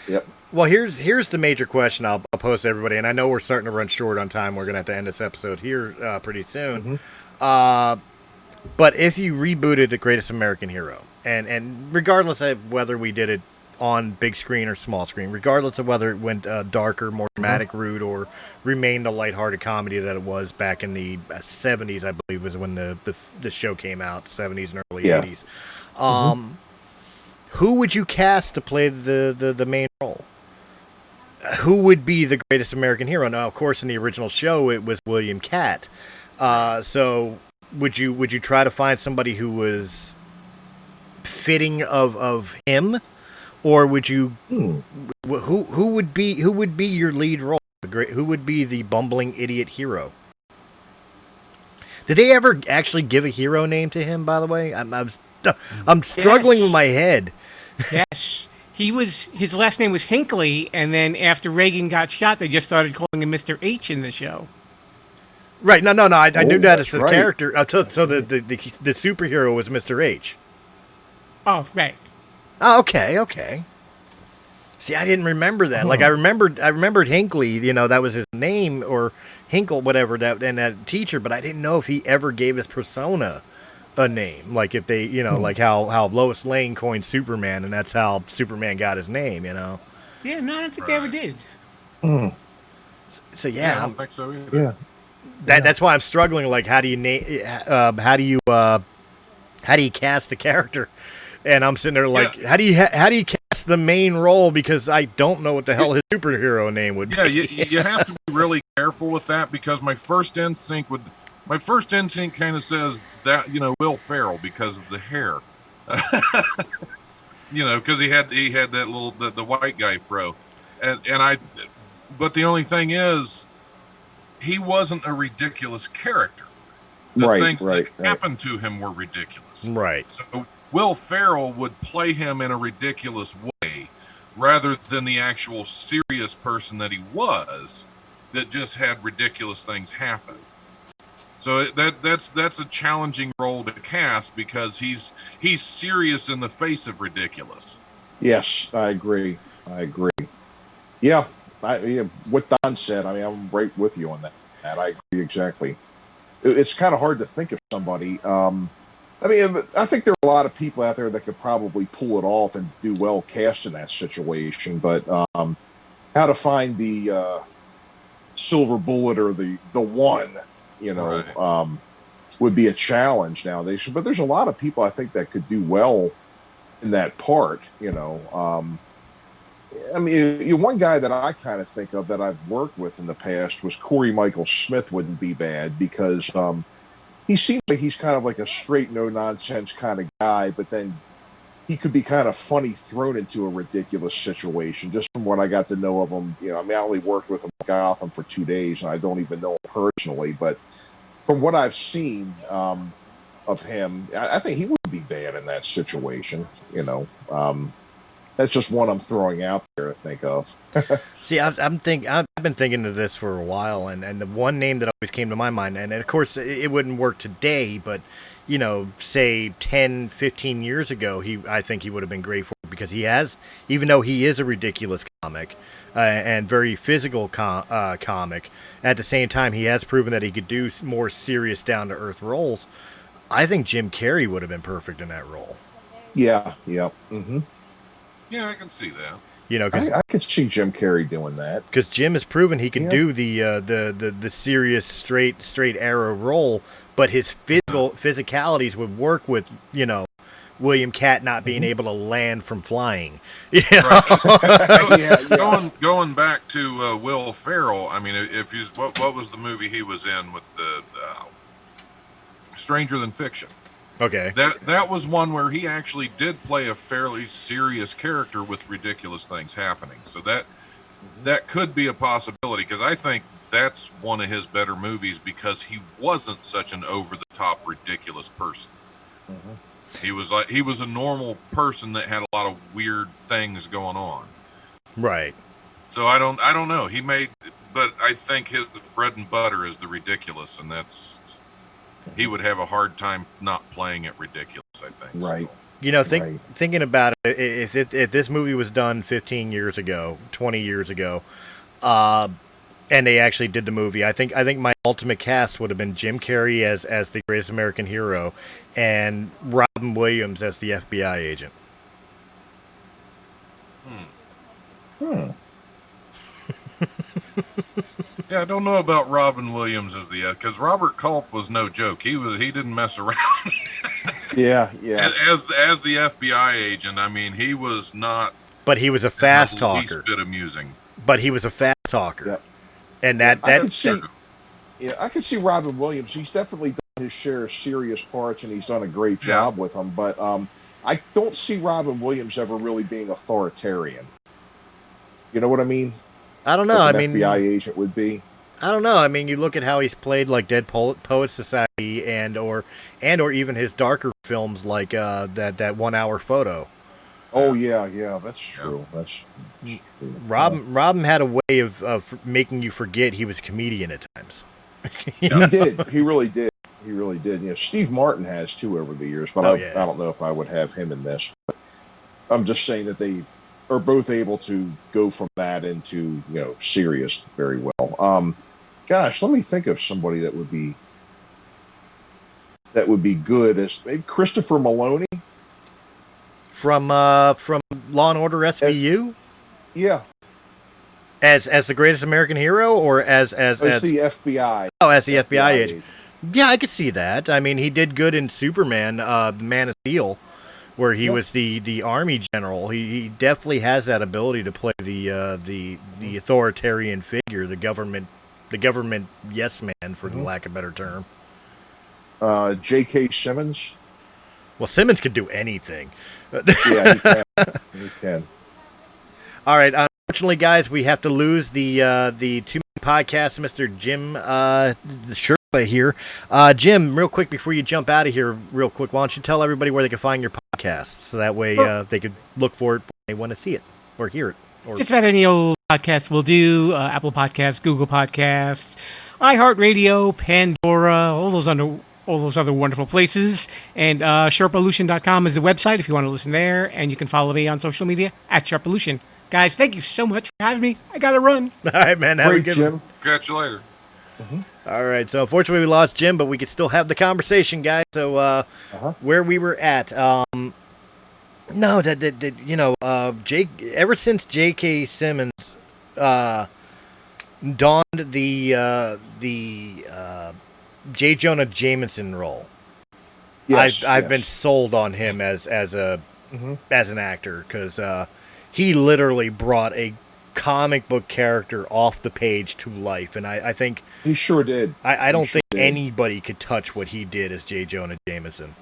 Yep. Well, here's the major question I'll pose to everybody, and I know we're starting to run short on time. We're going to have to end this episode here pretty soon. But if you rebooted The Greatest American Hero, and regardless of whether we did it on big screen or small screen, regardless of whether it went darker, more dramatic route, or remained the lighthearted comedy that it was back in the 70s, I believe was when the show came out, 70s and early 80s. Who would you cast to play the main role? Who would be the Greatest American Hero? Now, of course, in the original show, it was William Katt. So would you try to find somebody who was fitting of him? Or would you? Who would be your lead role? Who would be the bumbling idiot hero? Did they ever actually give a hero name to him? By the way, I'm struggling with my head. Yes, his last name was Hinckley, and then after Reagan got shot, they just started calling him Mr. H in the show. Right? No. I knew that as the character. So the superhero was Mr. H. Oh, right. Oh, okay. See, I didn't remember that. Like I remembered Hinckley. That was his name, or Hinkle, whatever. That teacher, but I didn't know if he ever gave his persona a name. Like if they, like how Lois Lane coined Superman, and that's how Superman got his name. Yeah, no, I don't think they ever did. So yeah, I don't think so either. That's why I'm struggling. Like, how do you cast a character? And I'm sitting there like, how do you cast guess the main role because I don't know what the hell his superhero name would be. Yeah, you have to be really careful with that because my first instinct kind of says that, Will Ferrell because of the hair. Because he had that little the white guy fro. But the only thing is he wasn't a ridiculous character. The things that happened to him were ridiculous. Right. So Will Ferrell would play him in a ridiculous way rather than the actual serious person that he was that just had ridiculous things happen. So that's a challenging role to cast because he's serious in the face of ridiculous. Yes, I agree. Yeah, what Don said, I mean, I'm right with you on that. I agree exactly. It's kind of hard to think of somebody. I think there are a lot of people out there that could probably pull it off and do well cast in that situation, but how to find the silver bullet or the one, would be a challenge nowadays. But there's a lot of people I think that could do well in that part. One guy that I kind of think of that I've worked with in the past was Corey Michael Smith. Wouldn't be bad because he seems like he's kind of like a straight, no nonsense kind of guy, but then he could be kind of funny thrown into a ridiculous situation. Just from what I got to know of him, I only worked with him in Gotham for 2 days, and I don't even know him personally. But from what I've seen of him, I think he wouldn't be bad in that situation. That's just one I'm throwing out there to think of. See, I've been thinking of this for a while, and the one name that always came to my mind, and of course it wouldn't work today, but say 10, 15 years ago, I think he would have been great for it because he has, even though he is a ridiculous comic and very physical comic, at the same time he has proven that he could do more serious, down to earth roles. I think Jim Carrey would have been perfect in that role. Yeah. Mm-hmm. Yeah, I can see that. I could see Jim Carrey doing that because Jim has proven he can do the serious straight arrow role, but his physicalities would work with William Catt not being able to land from flying. Going back to Will Ferrell, I mean, if you what was the movie he was in with the Stranger Than Fiction? Okay. That was one where he actually did play a fairly serious character with ridiculous things happening. So that could be a possibility because I think that's one of his better movies because he wasn't such an over-the-top ridiculous person. Mm-hmm. He was a normal person that had a lot of weird things going on. Right. So I don't know. But I think his bread and butter is the ridiculous, and he would have a hard time not playing it ridiculous, I think. Right. So. Thinking about it, if this movie was done 15 years ago, 20 years ago, and they actually did the movie, I think my ultimate cast would have been Jim Carrey as the Greatest American Hero and Robin Williams as the FBI agent. Yeah, I don't know about Robin Williams as because Robert Culp was no joke. He didn't mess around. Yeah. As the FBI agent, I mean, he was not. But he was a fast talker. Least bit amusing. But he was a fast talker. Yep. And I could see Robin Williams. He's definitely done his share of serious parts, and he's done a great job with them. But I don't see Robin Williams ever really being authoritarian. You know what I mean? I don't know. Like an FBI agent would be. I don't know. I mean, you look at how he's played like Dead Poets Society and or even his darker films like that 1 hour photo. Oh yeah, that's true. That's true. Robin had a way of making you forget he was a comedian at times. He did. He really did. Steve Martin has too over the years, but I don't know if I would have him in this. But I'm just saying that they are both able to go from that into serious very well. Gosh, let me think of somebody that would be good as maybe Christopher Maloney from Law and Order SVU. Yeah, as the Greatest American Hero, or as the FBI. Oh, as the FBI agent. Yeah, I could see that. I mean, he did good in Superman, the Man of Steel, where he was the army general. He definitely has that ability to play the authoritarian figure, the government yes man, for the lack of a better term. J.K. Simmons. Well, Simmons could do anything. Yeah, he can. He can. All right. Unfortunately, guys, we have to lose the two podcast, Mr. Jim Sherpa here. Jim, real quick before you jump out of here, real quick, why don't you tell everybody where they can find your podcast, so that way they could look for it when they want to see it or hear it. Or just about any old podcast will do. Apple Podcasts, Google Podcasts, iHeartRadio, Pandora, all those other wonderful places. And SherpaLution.com is the website if you want to listen there. And you can follow me on social media at SherpaLution. Guys, thank you so much for having me. I got to run. All right, man. Have a good Jim. one. Catch you later. All right. So, unfortunately, we lost Jim, but we could still have the conversation, guys. So, where we were at, Jake. Ever since J.K. Simmons donned the J. Jonah Jameson role, I've been sold on him as an actor, because he literally brought a comic book character off the page to life, and I think he sure did. I don't think anybody could touch what he did as J. Jonah Jameson.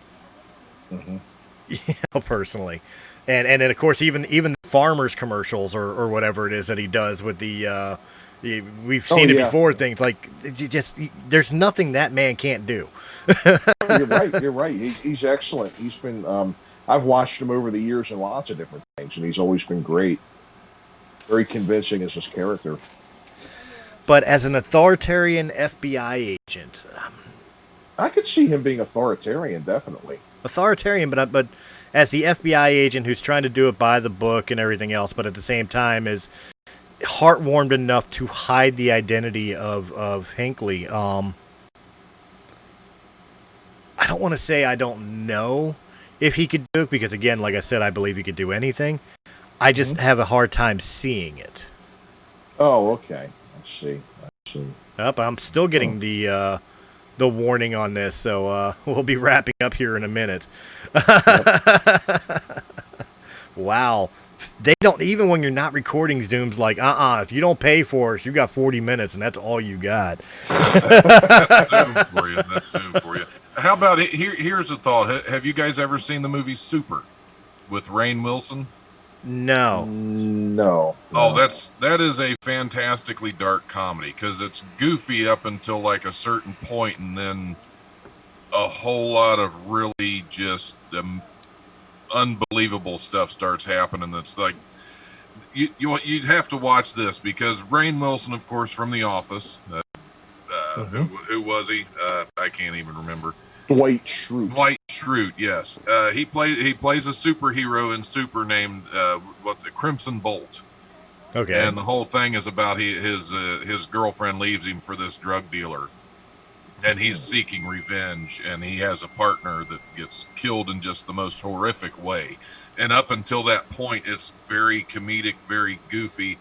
Personally, and then of course even the farmers commercials or whatever it is that he does with we've seen it before, things like there's nothing that man can't do. You're right. He's excellent. He's been I've watched him over the years in lots of different things, and he's always been great. Very convincing as his character. But as an authoritarian FBI agent, I could see him being authoritarian, definitely. Authoritarian, but as the FBI agent who's trying to do it by the book and everything else, but at the same time is heartwarmed enough to hide the identity of Hinckley. I don't want to say I don't know if he could do it, because again, like I said, I believe he could do anything. I just have a hard time seeing it. Oh, okay. I see. Yep, I'm still getting the warning on this, so we'll be wrapping up here in a minute. Wow. They don't, even when you're not recording, Zoom's like, if you don't pay for us, you got 40 minutes, and that's all you got. That's Zoom for you. How about it? Here's a thought. Have you guys ever seen the movie Super with Rainn Wilson? No. Oh, that is a fantastically dark comedy, because it's goofy up until like a certain point, and then a whole lot of really just unbelievable stuff starts happening. That's like you'd have to watch this, because Rainn Wilson, of course, from The Office. Who was he? I can't even remember. Dwight Schrute, yes. He plays a superhero in Super named Crimson Bolt. Okay. And the whole thing is about his girlfriend leaves him for this drug dealer, and he's seeking revenge, and he has a partner that gets killed in just the most horrific way. And up until that point, it's very comedic, very goofy,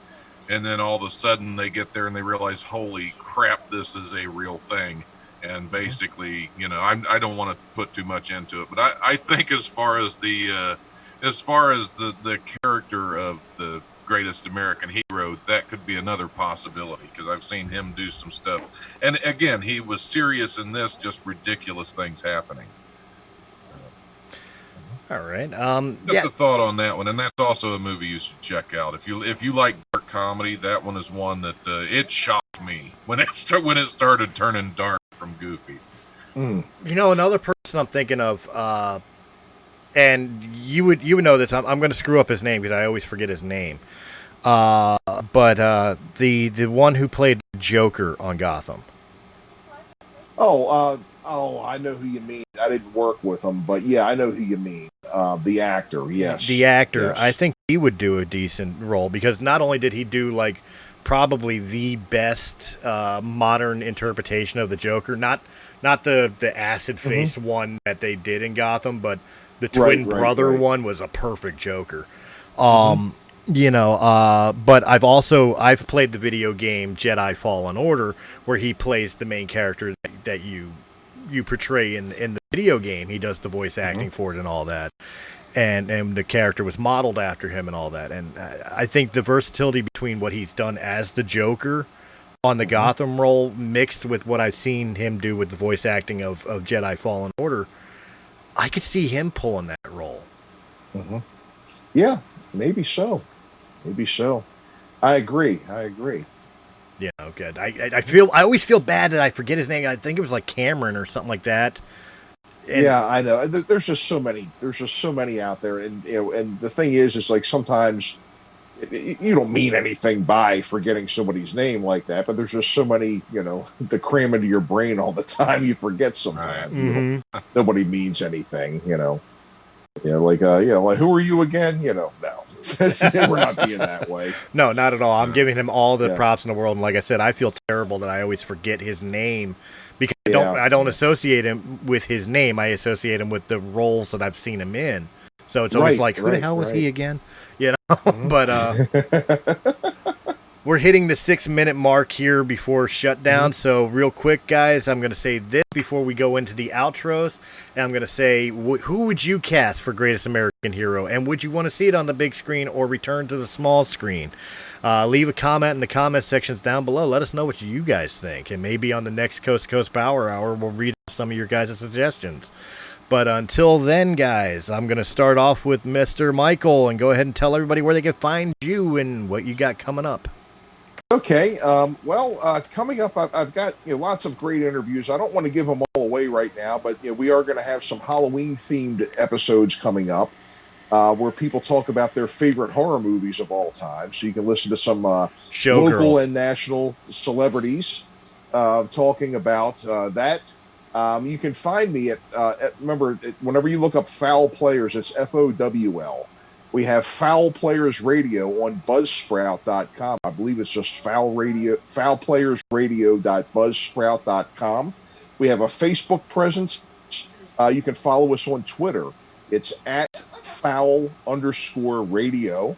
and then all of a sudden they get there and they realize, holy crap, this is a real thing. And basically, I don't want to put too much into it, but I think as far as the character of the Greatest American Hero, that could be another possibility, because I've seen him do some stuff. And again, he was serious in this, just ridiculous things happening. All right. Just a thought on that one, and that's also a movie you should check out if you like dark comedy. That one is one that it shocked me when it started turning dark from goofy. Another person I'm thinking of, and you would know this. I'm going to screw up his name because I always forget his name. But the one who played Joker on Gotham. I know who you mean. I didn't work with him, but yeah, I know who you mean. The actor, yes. The actor. Yes. I think he would do a decent role, because not only did he do like probably the best modern interpretation of the Joker, not the acid-faced one that they did in Gotham, but the twin brother one was a perfect Joker. But I've played the video game Jedi Fallen Order, where he plays the main character that you portray in the video game. He does the voice acting for it and all that. and the character was modeled after him and all that. And I think the versatility between what he's done as the Joker on the Gotham role mixed with what I've seen him do with the voice acting of Jedi Fallen Order, I could see him pulling that role. Yeah, maybe so. Maybe so. I agree. Yeah, good. I always feel bad that I forget his name. I think it was like Cameron or something like that. And yeah, I know. There's just so many. There's just so many out there, and and the thing is like sometimes you don't mean anything by forgetting somebody's name like that, but there's just so many, to cram into your brain all the time, you forget sometimes. Nobody means anything, like who are you again? No, we're not being that way. No, not at all. I'm giving him all the props in the world, and like I said, I feel terrible that I always forget his name because I don't associate him with his name. I associate him with the roles that I've seen him in. So it's always like, who the hell was he again? But we're hitting the 6-minute mark here before shutdown. So real quick, guys, I'm going to say this before we go into the outros. And I'm going to say, who would you cast for Greatest American Hero? And would you want to see it on the big screen or return to the small screen? Leave a comment in the comment sections down below. Let us know what you guys think. And maybe on the next Coast to Coast Power Hour, we'll read some of your guys' suggestions. But until then, guys, I'm going to start off with Mr. Michael and go ahead and tell everybody where they can find you and what you got coming up. Okay. Coming up, I've got lots of great interviews. I don't want to give them all away right now, but we are going to have some Halloween-themed episodes coming up where people talk about their favorite horror movies of all time. So you can listen to some local and national celebrities talking about that. You can find me remember, whenever you look up Foul Players, it's FOWL. We have Foul Players Radio on Buzzsprout.com. I believe it's just foulplayersradio.buzzsprout.com. We have a Facebook presence. You can follow us on Twitter. It's at @foul_radio.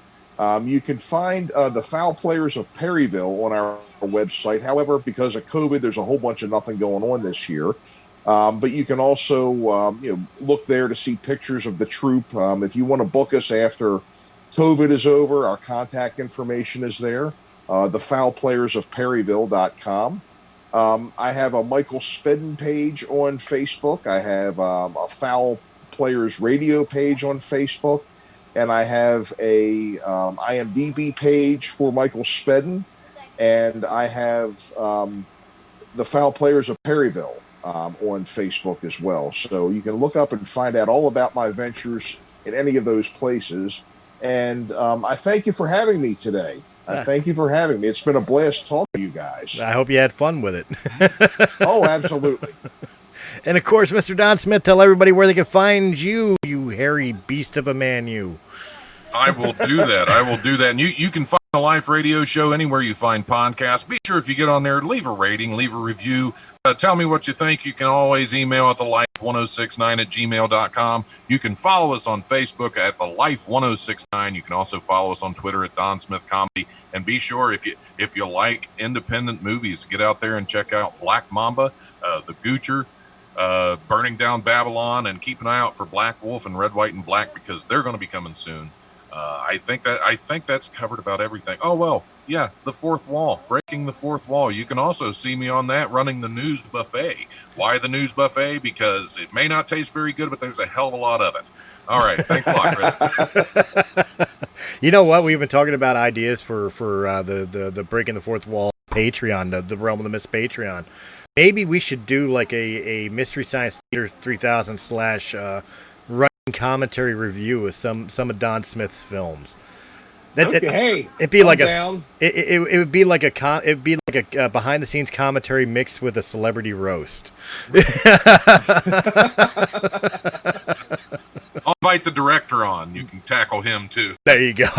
You can find the Foul Players of Perryville on our website. However, because of COVID, there's a whole bunch of nothing going on this year. But you can also, look there to see pictures of the troupe. If you want to book us after COVID is over, our contact information is there. The foulplayersofperryville.com. I have a Michael Spedden page on Facebook. I have a Foul Players Radio page on Facebook. And I have a IMDb page for Michael Spedden. And I have the Foul Players of Perryville on Facebook as well. So you can look up and find out all about my ventures in any of those places. And I thank you for having me today. Thank you for having me. It's been a blast talking to you guys. I hope you had fun with it. Oh, absolutely. And of course, Mr. Don Smith, tell everybody where they can find you, you hairy beast of a man, you. I will do that. And you can find the Life Radio Show anywhere you find podcasts. Be sure if you get on there, leave a rating, leave a review. Tell me what you think. You can always email at thelife1069@gmail.com. You can follow us on Facebook at thelife1069. You can also follow us on Twitter at Don Smith Comedy. And be sure if you like independent movies, get out there and check out Black Mamba, The Goocher, Burning Down Babylon, and keep an eye out for Black Wolf and Red, White, and Black because they're going to be coming soon. I think that's covered about everything. Oh, well, yeah, The Fourth Wall, Breaking the Fourth Wall. You can also see me on that running the News Buffet. Why the News Buffet? Because it may not taste very good, but there's a hell of a lot of it. All right, thanks a lot, Chris. You know what? We've been talking about ideas for the Breaking the Fourth Wall Patreon, the Realm of the Mist Patreon. Maybe we should do like a Mystery Science Theater 3000 / running commentary review of some of Don Smith's films. It'd be like it would be like a behind the scenes commentary mixed with a celebrity roast. I'll invite the director on. You can tackle him too. There you go.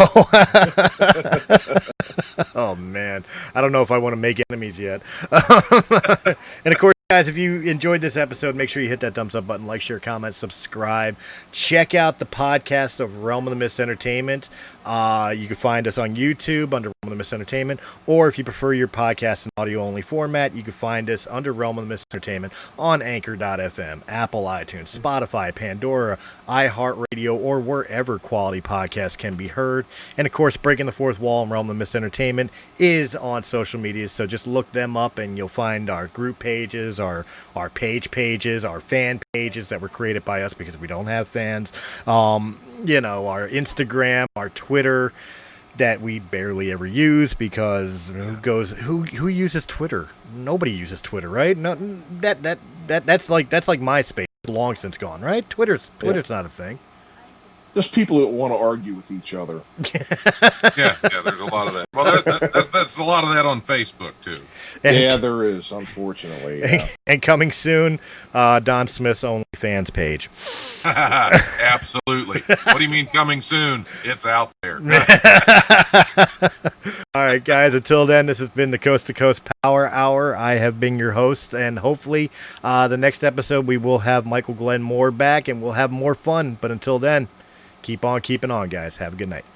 Oh man, I don't know if I want to make enemies yet. And of course, guys, if you enjoyed this episode, make sure you hit that thumbs up button, like, share, comment, subscribe. Check out the podcast of Realm of the Mist Entertainment. You can find us on YouTube under Realm of of the Mist Entertainment. Or if you prefer your podcast in audio-only format, you can find us under Realm of the Mist Entertainment on Anchor.fm, Apple iTunes, Spotify, Pandora, iHeartRadio, or wherever quality podcasts can be heard. And, of course, Breaking the Fourth Wall and Realm of the Mist Entertainment is on social media, so just look them up and you'll find our group pages, our pages, our fan pages that were created by us because we don't have fans. Our Instagram, our Twitter that we barely ever use because who uses Twitter? Nobody uses Twitter, right? No, that's like MySpace, long since gone, right? Twitter's not a thing. Just people that want to argue with each other. Yeah, there's a lot of that. Well, that's a lot of that on Facebook, too. Yeah, there is, unfortunately. Yeah. And coming soon, Don Smith's OnlyFans page. Absolutely. What do you mean coming soon? It's out there. All right, guys, until then, this has been the Coast to Coast Power Hour. I have been your host, and hopefully the next episode we will have Michael Glenn Moore back, and we'll have more fun. But until then, keep on keeping on, guys. Have a good night.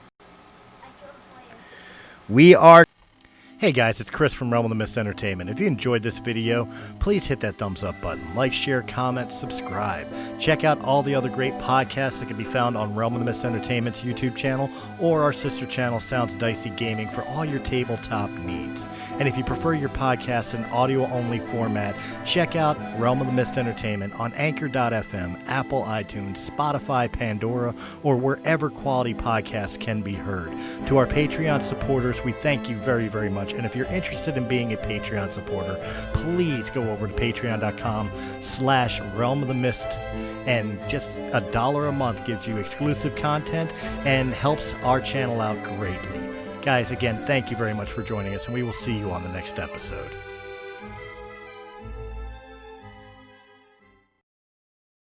Hey guys, it's Chris from Realm of the Mist Entertainment. If you enjoyed this video, please hit that thumbs up button. Like, share, comment, subscribe. Check out all the other great podcasts that can be found on Realm of the Mist Entertainment's YouTube channel or our sister channel, Sounds Dicey Gaming, for all your tabletop needs. And if you prefer your podcast in audio-only format, check out Realm of the Mist Entertainment on Anchor.fm, Apple iTunes, Spotify, Pandora, or wherever quality podcasts can be heard. To our Patreon supporters, we thank you very, very much. And if you're interested in being a Patreon supporter, please go over to patreon.com/Realm of the Mist. And just $1 a month gives you exclusive content and helps our channel out greatly. Guys, again, thank you very much for joining us, and we will see you on the next episode.